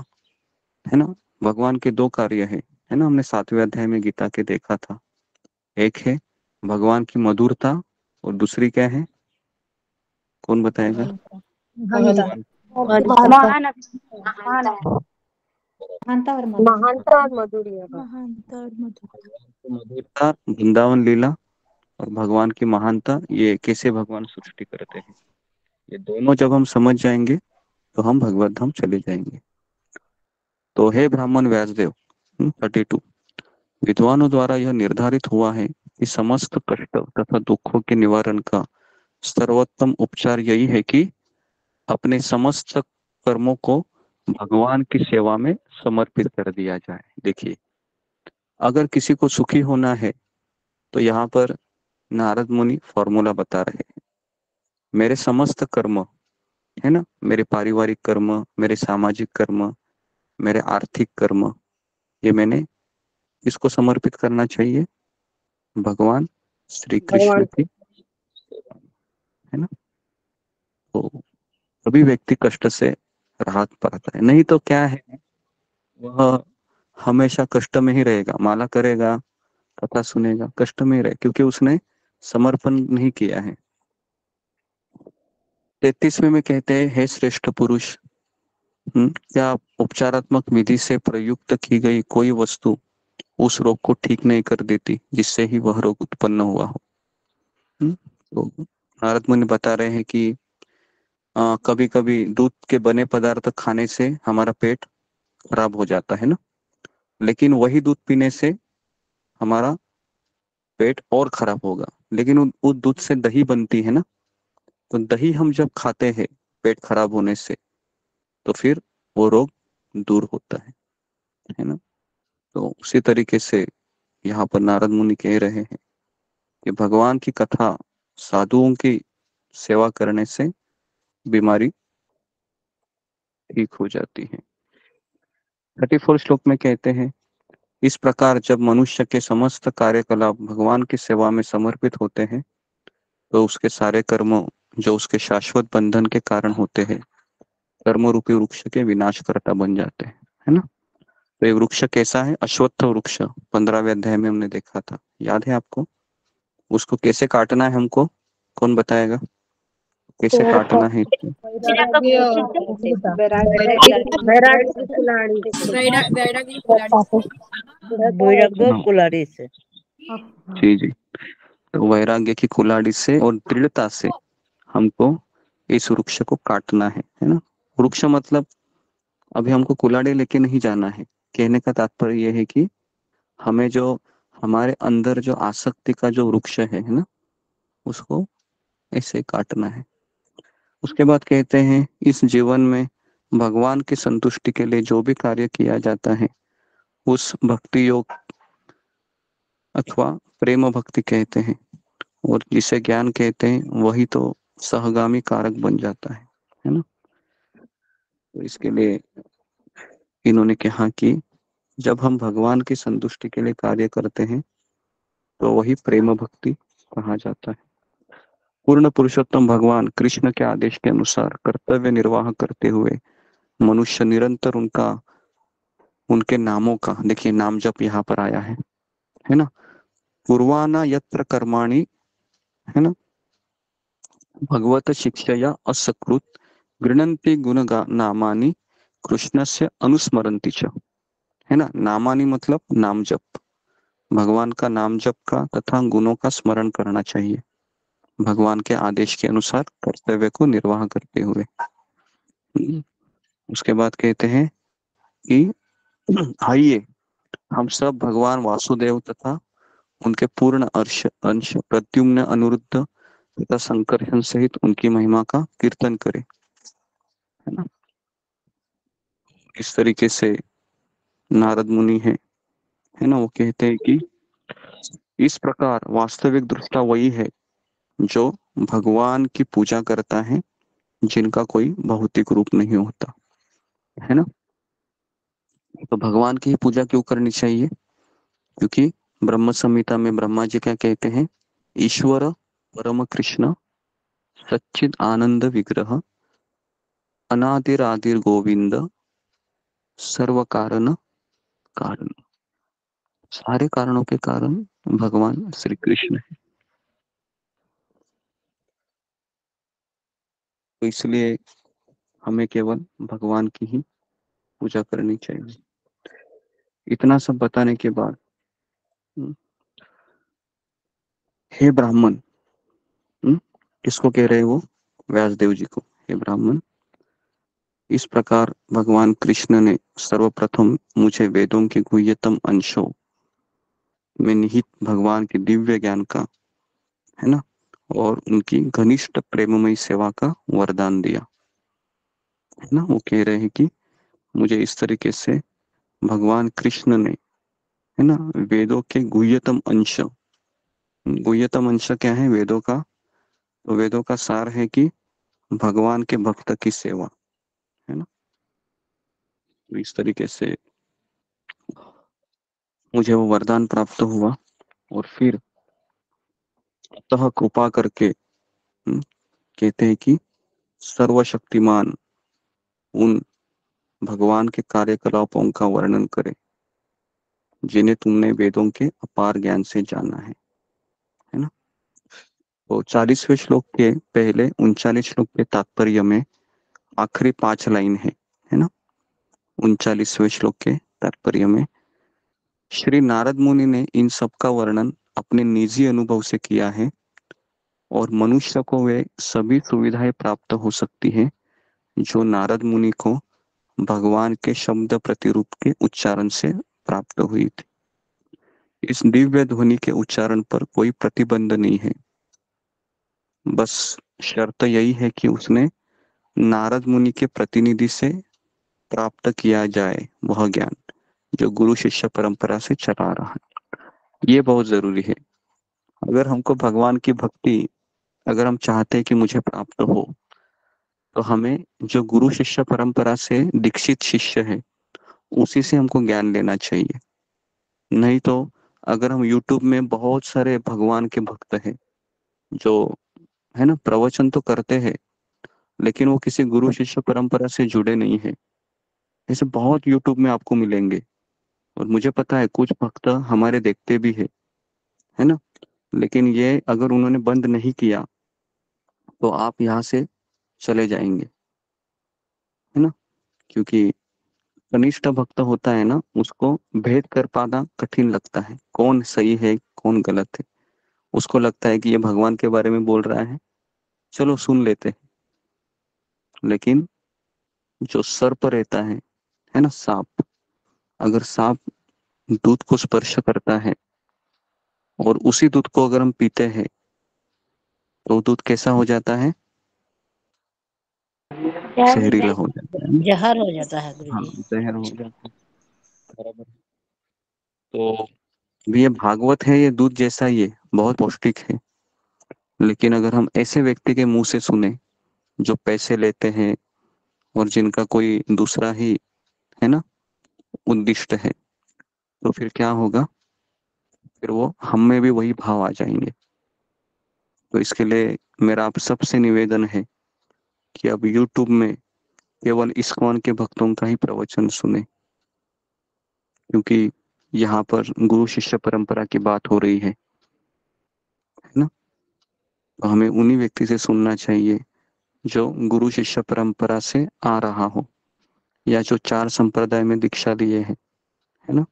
है ना, भगवान के 2 कार्य है ना, हमने 7वें अध्याय में गीता के देखा था। एक है भगवान की मधुरता और दूसरी क्या है, कौन बताएगा? महानता और मधुर्य। मधुरता वृंदावन लीला और भगवान की महानता, ये कैसे भगवान सृष्टि करते हैं, ये दोनों जब हम समझ जाएंगे तो हम भगवत धाम चले जाएंगे। तो हे ब्राह्मण व्यासदेव 32, विद्वानों द्वारा यह निर्धारित हुआ है कि समस्त कष्ट तथा दुखों के निवारण का सर्वोत्तम उपचार यही है कि अपने समस्त कर्मों को भगवान की सेवा में समर्पित कर दिया जाए। देखिए, अगर किसी को सुखी होना है तो यहाँ पर नारद मुनि फॉर्मूला बता रहे हैं। मेरे समस्त कर्म, है ना, मेरे पारिवारिक कर्म, मेरे सामाजिक कर्म, मेरे आर्थिक कर्म, ये मैंने किसको समर्पित करना चाहिए? भगवान श्री कृष्ण की, है ना। तो सभी व्यक्ति कष्ट से राहत पाता है। नहीं तो क्या है, वह हमेशा कष्ट में ही रहेगा। माला करेगा कथा सुनेगा, कष्ट में रहे, क्योंकि उसने समर्पण नहीं किया है। 33वें में कहते हैं, हे श्रेष्ठ पुरुष, क्या उपचारात्मक विधि से प्रयुक्त की गई कोई वस्तु उस रोग को ठीक नहीं कर देती जिससे ही वह रोग उत्पन्न हुआ हो। तो नारद मुनि बता रहे हैं कि कभी कभी दूध के बने पदार्थ खाने से हमारा पेट खराब हो जाता है ना, लेकिन वही दूध पीने से हमारा पेट और खराब होगा। लेकिन उस दूध से दही बनती है ना, तो दही हम जब खाते हैं पेट खराब होने से, तो फिर वो रोग दूर होता है ना। तो उसी तरीके से यहाँ पर नारद मुनि कह रहे हैं कि भगवान की कथा, साधुओं की सेवा करने से बीमारी ठीक हो जाती है। 34 श्लोक में कहते हैं, इस प्रकार जब मनुष्य के समस्त कार्यकलाप भगवान की सेवा में समर्पित होते हैं, तो उसके सारे कर्म जो उसके शाश्वत बंधन के कारण होते हैं, कर्म रूपी वृक्ष के विनाशकर्ता बन जाते हैं, है ना। तो ये वृक्ष कैसा है? अश्वत्थ वृक्ष 15वें अध्याय में हमने देखा था, याद है आपको? उसको कैसे काटना है हमको, कौन बताएगा? कैसे काटना है इसको? वैराग्य वैराग्य कुलाड़ी से। जी जी, तो वैराग्य की कुलाड़ी से और दृढ़ता से हमको इस वृक्ष को काटना है ना। वृक्ष मतलब अभी हमको कुलाड़ी लेके नहीं जाना है। कहने का तात्पर्य यह है कि हमें जो हमारे अंदर जो आसक्ति का जो वृक्ष है ना, उसको ऐसे काटना है। उसके बाद कहते हैं, इस जीवन में भगवान की संतुष्टि के लिए जो भी कार्य किया जाता है, उस भक्ति योग अथवा प्रेम भक्ति कहते हैं, और जिसे ज्ञान कहते हैं, वही तो सहगामी कारक बन जाता है ना। तो इसके लिए इन्होंने कहा कि जब हम भगवान की संतुष्टि के लिए कार्य करते हैं, तो वही प्रेम भक्ति कहा जाता है। पूर्ण पुरुषोत्तम भगवान कृष्ण के आदेश के अनुसार कर्तव्य निर्वाह करते हुए मनुष्य निरंतर उनके नामों का, देखिए नाम जप यहाँ पर आया है ना। पूर्वाना यत्र कर्माणि, है ना, भगवत शिक्षया असकृत गृणन्ति गुण नामानि कृष्णस्य अनुस्मरन्ति च, है ना। नामानि मतलब नाम जप, भगवान का नाम जप का तथा गुणों का स्मरण करना चाहिए भगवान के आदेश के अनुसार कर्तव्य को निर्वाह करते हुए। उसके बाद कहते हैं कि आइए हम सब भगवान वासुदेव तथा उनके पूर्ण अंश प्रद्युम्न, अनिरुद्ध तथा संकर्षण सहित उनकी महिमा का कीर्तन करें, है ना। इस तरीके से नारद मुनि है ना, वो कहते हैं कि इस प्रकार वास्तविक दृष्टा वही है जो भगवान की पूजा करता है, जिनका कोई भौतिक रूप नहीं होता, है ना। तो भगवान की पूजा क्यों करनी चाहिए? क्योंकि ब्रह्म संहिता में ब्रह्मा जी क्या कहते हैं, ईश्वर परम कृष्ण सच्चिद आनंद विग्रह अनादिरादिर गोविंद सर्व कारण कारण, सारे कारणों के कारण भगवान श्री कृष्ण है। तो इसलिए हमें केवल भगवान की ही पूजा करनी चाहिए। इतना सब बताने के बाद, हे ब्राह्मण, किसको कह रहे हैं वो? व्यासदेव जी को। हे ब्राह्मण, इस प्रकार भगवान कृष्ण ने सर्वप्रथम मुझे वेदों के गुह्यतम अंशों में निहित भगवान के दिव्य ज्ञान का, है ना, और उनकी घनिष्ठ प्रेममयी सेवा का वरदान दिया, है ना। वो कह रहे हैं कि मुझे इस तरीके से भगवान कृष्ण ने, है ना, वेदों के गुह्यतम अंश, गुह्यतम अंश क्या है वेदों का? तो वेदों का सार है कि भगवान के भक्त की सेवा, है ना। तो इस तरीके से मुझे वो वरदान प्राप्त हुआ, और फिर अतः कृपा करके कहते हैं कि सर्वशक्तिमान उन भगवान के कार्यकलापों का वर्णन करे, जिन्हें तुमने वेदों के अपार ज्ञान से जाना है ना। तो 40वें श्लोक के पहले 39 श्लोक के तात्पर्य में आखिरी 5 लाइन है ना। 39वें श्लोक के तात्पर्य में श्री नारद मुनि ने इन सब का वर्णन अपने निजी अनुभव से किया है और मनुष्य को वे सभी सुविधाएं प्राप्त हो सकती है जो नारद मुनि को भगवान के शब्द प्रतिरूप के उच्चारण से प्राप्त हुई थी। इस दिव्य ध्वनि के उच्चारण पर कोई प्रतिबंध नहीं है, बस शर्त यही है कि उसने नारद मुनि के प्रतिनिधि से प्राप्त किया जाए वह ज्ञान जो गुरु शिष्य परंपरा से चला रहा है। ये बहुत जरूरी है। अगर हमको भगवान की भक्ति अगर हम चाहते हैं कि मुझे प्राप्त हो तो हमें जो गुरु शिष्य परंपरा से दीक्षित शिष्य है उसी से हमको ज्ञान लेना चाहिए। नहीं तो अगर हम YouTube में बहुत सारे भगवान के भक्त हैं जो है ना प्रवचन तो करते हैं लेकिन वो किसी गुरु शिष्य परंपरा से जुड़े नहीं है, ऐसे बहुत YouTube में आपको मिलेंगे। और मुझे पता है कुछ भक्त हमारे देखते भी है ना, लेकिन ये अगर उन्होंने बंद नहीं किया तो आप यहाँ से चले जाएंगे, है ना। क्योंकि कनिष्ठ भक्त होता है ना, उसको भेद कर पाना कठिन लगता है, कौन सही है कौन गलत है। उसको लगता है कि ये भगवान के बारे में बोल रहा है, चलो सुन लेते हैं। लेकिन जो सर्प रहता है ना सांप, अगर सांप दूध को स्पर्श करता है और उसी दूध को अगर हम पीते हैं तो दूध कैसा हो जाता है, जहरीला हो जाता है। जहर हो जाता है गुरु हाँ, जी। जहर हो जाता है, बराबर। तो ये भागवत है, ये दूध जैसा ही है, बहुत पौष्टिक है। लेकिन अगर हम ऐसे व्यक्ति के मुंह से सुने जो पैसे लेते हैं और जिनका कोई दूसरा ही है ना उद्दिष्ट है, तो फिर क्या होगा, फिर वो हम में भी वही भाव आ जाएंगे। तो इसके लिए मेरा आप सबसे निवेदन है कि अब YouTube में केवल इस्कॉन के भक्तों का ही प्रवचन सुने, क्योंकि यहाँ पर गुरु शिष्य परंपरा की बात हो रही है ना। तो हमें उन्हीं व्यक्ति से सुनना चाहिए जो गुरु शिष्य परंपरा से आ रहा हो या जो 4 संप्रदाय में दीक्षा लिए है ना।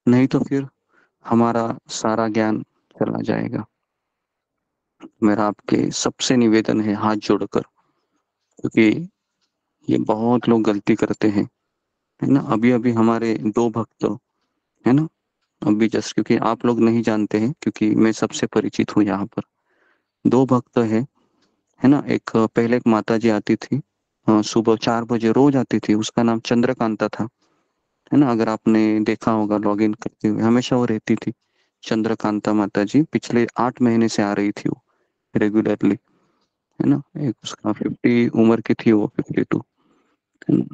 नहीं तो फिर हमारा सारा ज्ञान चला जाएगा। मेरा आपके सबसे निवेदन है हाथ जोड़कर, क्योंकि ये बहुत लोग गलती करते हैं, है ना। अभी अभी हमारे 2 भक्त है ना, अभी जस्ट क्योंकि आप लोग नहीं जानते हैं, क्योंकि मैं सबसे परिचित हूँ यहाँ पर। 2 भक्त है ना। एक पहले एक माता जी आती थी, सुबह 4 बजे रोज आती थी, उसका नाम चंद्रकांता था, है ना। अगर आपने देखा होगा लॉगिन करते हुए, हमेशा वो रहती थी चंद्रकांता माता जी। पिछले 8 महीने से आ रही थी वो रेगुलरली, है ना। एक उसका 50 उम्र की थी, वो 52।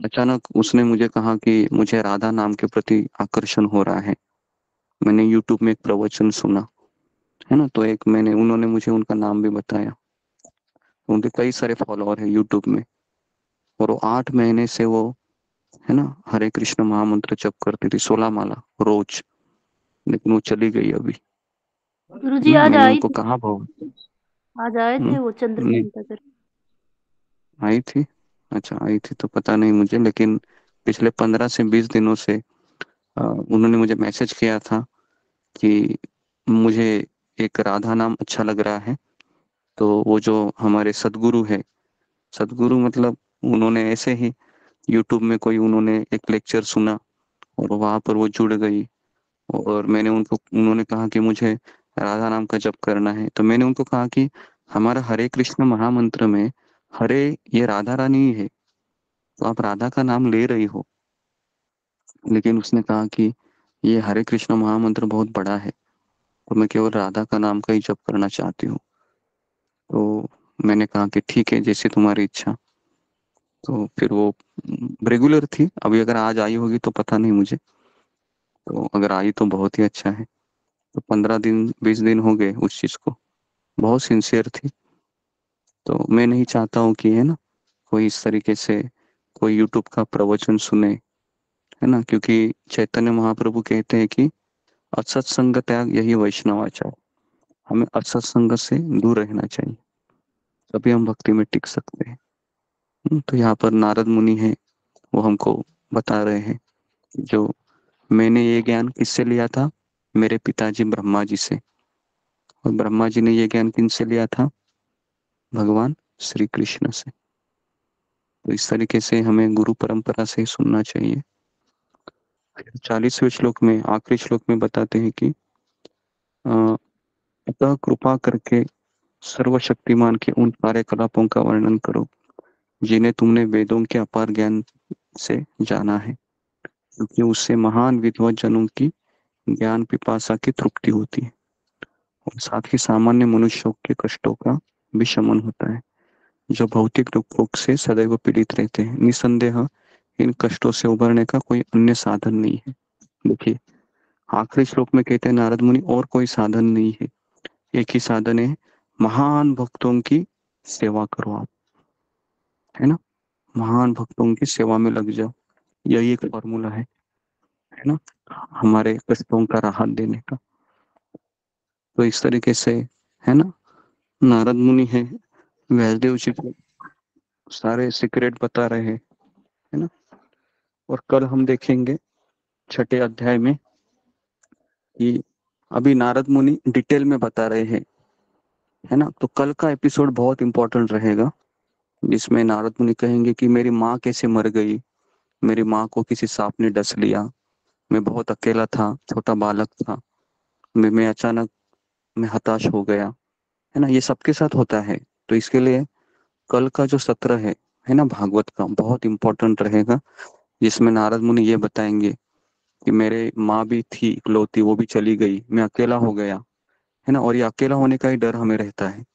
अचानक उसने मुझे कहा कि मुझे राधा नाम के प्रति आकर्षण हो रहा है। मैंने YouTube में एक प्रवचन सुना, है ना। तो एक मैंने उन्होंने मुझे उनका नाम भी बताया। उनके कई सारे फॉलोअर है YouTube में, और वो 8 महीने से वो है ना हरे कृष्ण महामंत्र जप करती थी 16 माला रोज। लेकिन वो चली गई अभी। गुरुजी आज मैंने आई उनको थी, कहा भाव आज आए थे वो नहीं चंद्रकांता सर। आई थी, अच्छा आई थी तो पता नहीं मुझे, लेकिन पिछले 15 से 20 दिनों से उन्होंने मुझे मैसेज किया था कि मुझे एक राधा नाम अच्छा लग रहा है। तो वो जो हमारे सदगुरु है, सदगुरु मतलब उन्होंने ऐसे ही YouTube में कोई उन्होंने एक लेक्चर सुना और वहां पर वो जुड़ गई। और मैंने उन्होंने कहा कि मुझे राधा नाम का जप करना है। तो मैंने उनको कहा कि हमारा हरे कृष्ण महामंत्र में हरे ये राधा रानी ही है, तो आप राधा का नाम ले रही हो। लेकिन उसने कहा कि ये हरे कृष्ण महामंत्र बहुत बड़ा है, तो मैं केवल राधा का नाम का ही जप करना चाहती हूँ। तो मैंने कहा कि ठीक है, जैसे तुम्हारी इच्छा। तो फिर वो रेगुलर थी। अभी अगर आज आई होगी तो पता नहीं मुझे, तो अगर आई तो बहुत ही अच्छा है। तो 15 दिन 20 दिन हो गए उस चीज को, बहुत सिंसियर थी। तो मैं नहीं चाहता हूँ कि है ना कोई इस तरीके से कोई YouTube का प्रवचन सुने, है ना, क्योंकि चैतन्य महाप्रभु कहते हैं कि असत्संग त्याग यही वैष्णवाचार, हमें असत्संग से दूर रहना चाहिए, तभी हम भक्ति में टिक सकते हैं। तो यहाँ पर नारद मुनि है, वो हमको बता रहे हैं जो मैंने ये ज्ञान किससे लिया था, मेरे पिताजी ब्रह्मा जी से, और ब्रह्मा जी ने ये ज्ञान किनसे लिया था, भगवान श्री कृष्ण से। तो इस तरीके से हमें गुरु परंपरा से सुनना चाहिए। 40वें श्लोक में, आखिरी श्लोक में बताते हैं कि अतः कृपा करके सर्वशक्तिमान के उन कार्यकलापों का वर्णन करो जिन्हें तुमने वेदों के अपार ज्ञान से जाना है, क्योंकि उससे महान विद्वत जनों की ज्ञान पिपासा की तृप्ति होती है और साथ ही सामान्य मनुष्यों के कष्टों का भी शमन होता है, जो भौतिक दुखों से सदैव पीड़ित रहते हैं। निसंदेह इन कष्टों से उभरने का कोई अन्य साधन नहीं है। देखिए आखिरी श्लोक में कहते हैं नारद मुनि और कोई साधन नहीं है, एक ही साधन है, महान भक्तों की सेवा करो आप, है ना, महान भक्तों की सेवा में लग जाओ, यही एक फॉर्मूला है ना, हमारे कष्टों का राहत देने का। तो इस तरीके से है ना, नारद मुनि है, व्यासदेव जी को सारे सीक्रेट बता रहे हैं, है ना। और कल हम देखेंगे 6ठे अध्याय में कि अभी नारद मुनि डिटेल में बता रहे हैं, है ना। तो कल का एपिसोड बहुत इंपॉर्टेंट रहेगा, जिसमें नारद मुनि कहेंगे कि मेरी माँ कैसे मर गई, मेरी माँ को किसी सांप ने डस लिया, मैं बहुत अकेला था, छोटा बालक था, मैं अचानक मैं हताश हो गया, है ना। ये सबके साथ होता है। तो इसके लिए कल का जो सत्र है ना भागवत का, बहुत इंपॉर्टेंट रहेगा, जिसमें नारद मुनि ये बताएंगे कि मेरे माँ भी थी इकलौती, वो भी चली गई, मैं अकेला हो गया, है ना। और ये अकेला होने का ही डर हमें रहता है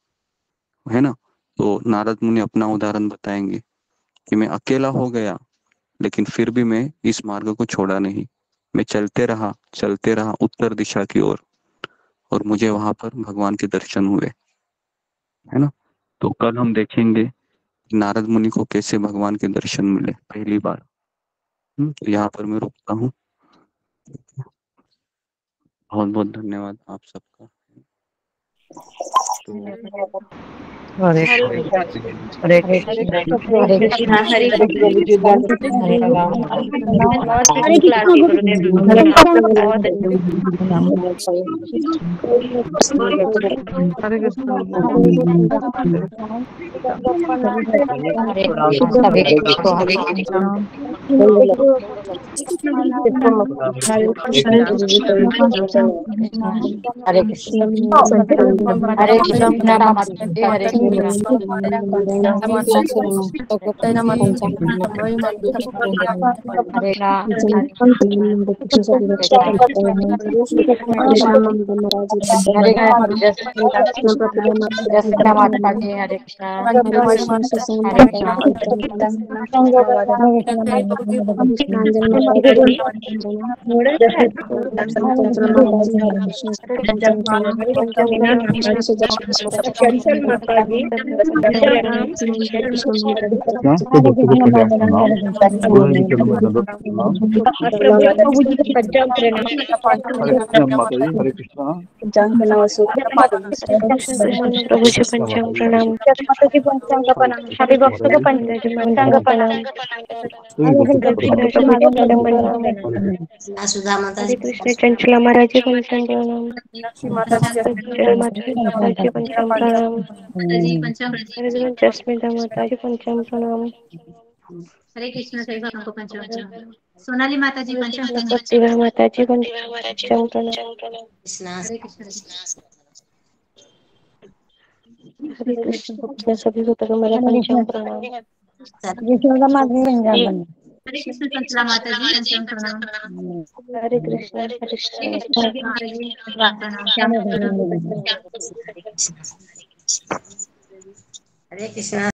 ना। तो नारद मुनि अपना उदाहरण बताएंगे कि मैं अकेला हो गया, लेकिन फिर भी मैं इस मार्ग को छोड़ा नहीं, मैं चलते रहा उत्तर दिशा की ओर, और मुझे वहां पर भगवान के दर्शन हुए, है ना। तो कल हम देखेंगे नारद मुनि को कैसे भगवान के दर्शन मिले पहली बार। तो यहाँ पर मैं रुकता हूँ। बहुत बहुत धन्यवाद आप सबका। हरे हरे हरे कृष्णा हरे बहुत अच्छी क्लास थी गुरुदेव, बहुत हरे कृष्ण हरे कृष्ण हरे सुधा माता जी कृष्ण चंचला महाराज जी पंचांग प्रणाम, माता जी पंचांग प्रणाम, जस्मिता माता जी पंचांग प्रणाम, हरे कृष्ण सभी भक्तों को पंचांग प्रणाम, सोनाली माता जी पंचांग प्रणाम, प्रतिभा माता जी पंचांग प्रणाम, हरे कृष्ण हरे कृष्ण सभी भक्तों को मेरा पंचांग प्रणाम, हरे कृष्ण चंचला माता जी पंचांग प्रणाम, हरे कृष्ण माता जी प्रणाम, हरे कृष्ण।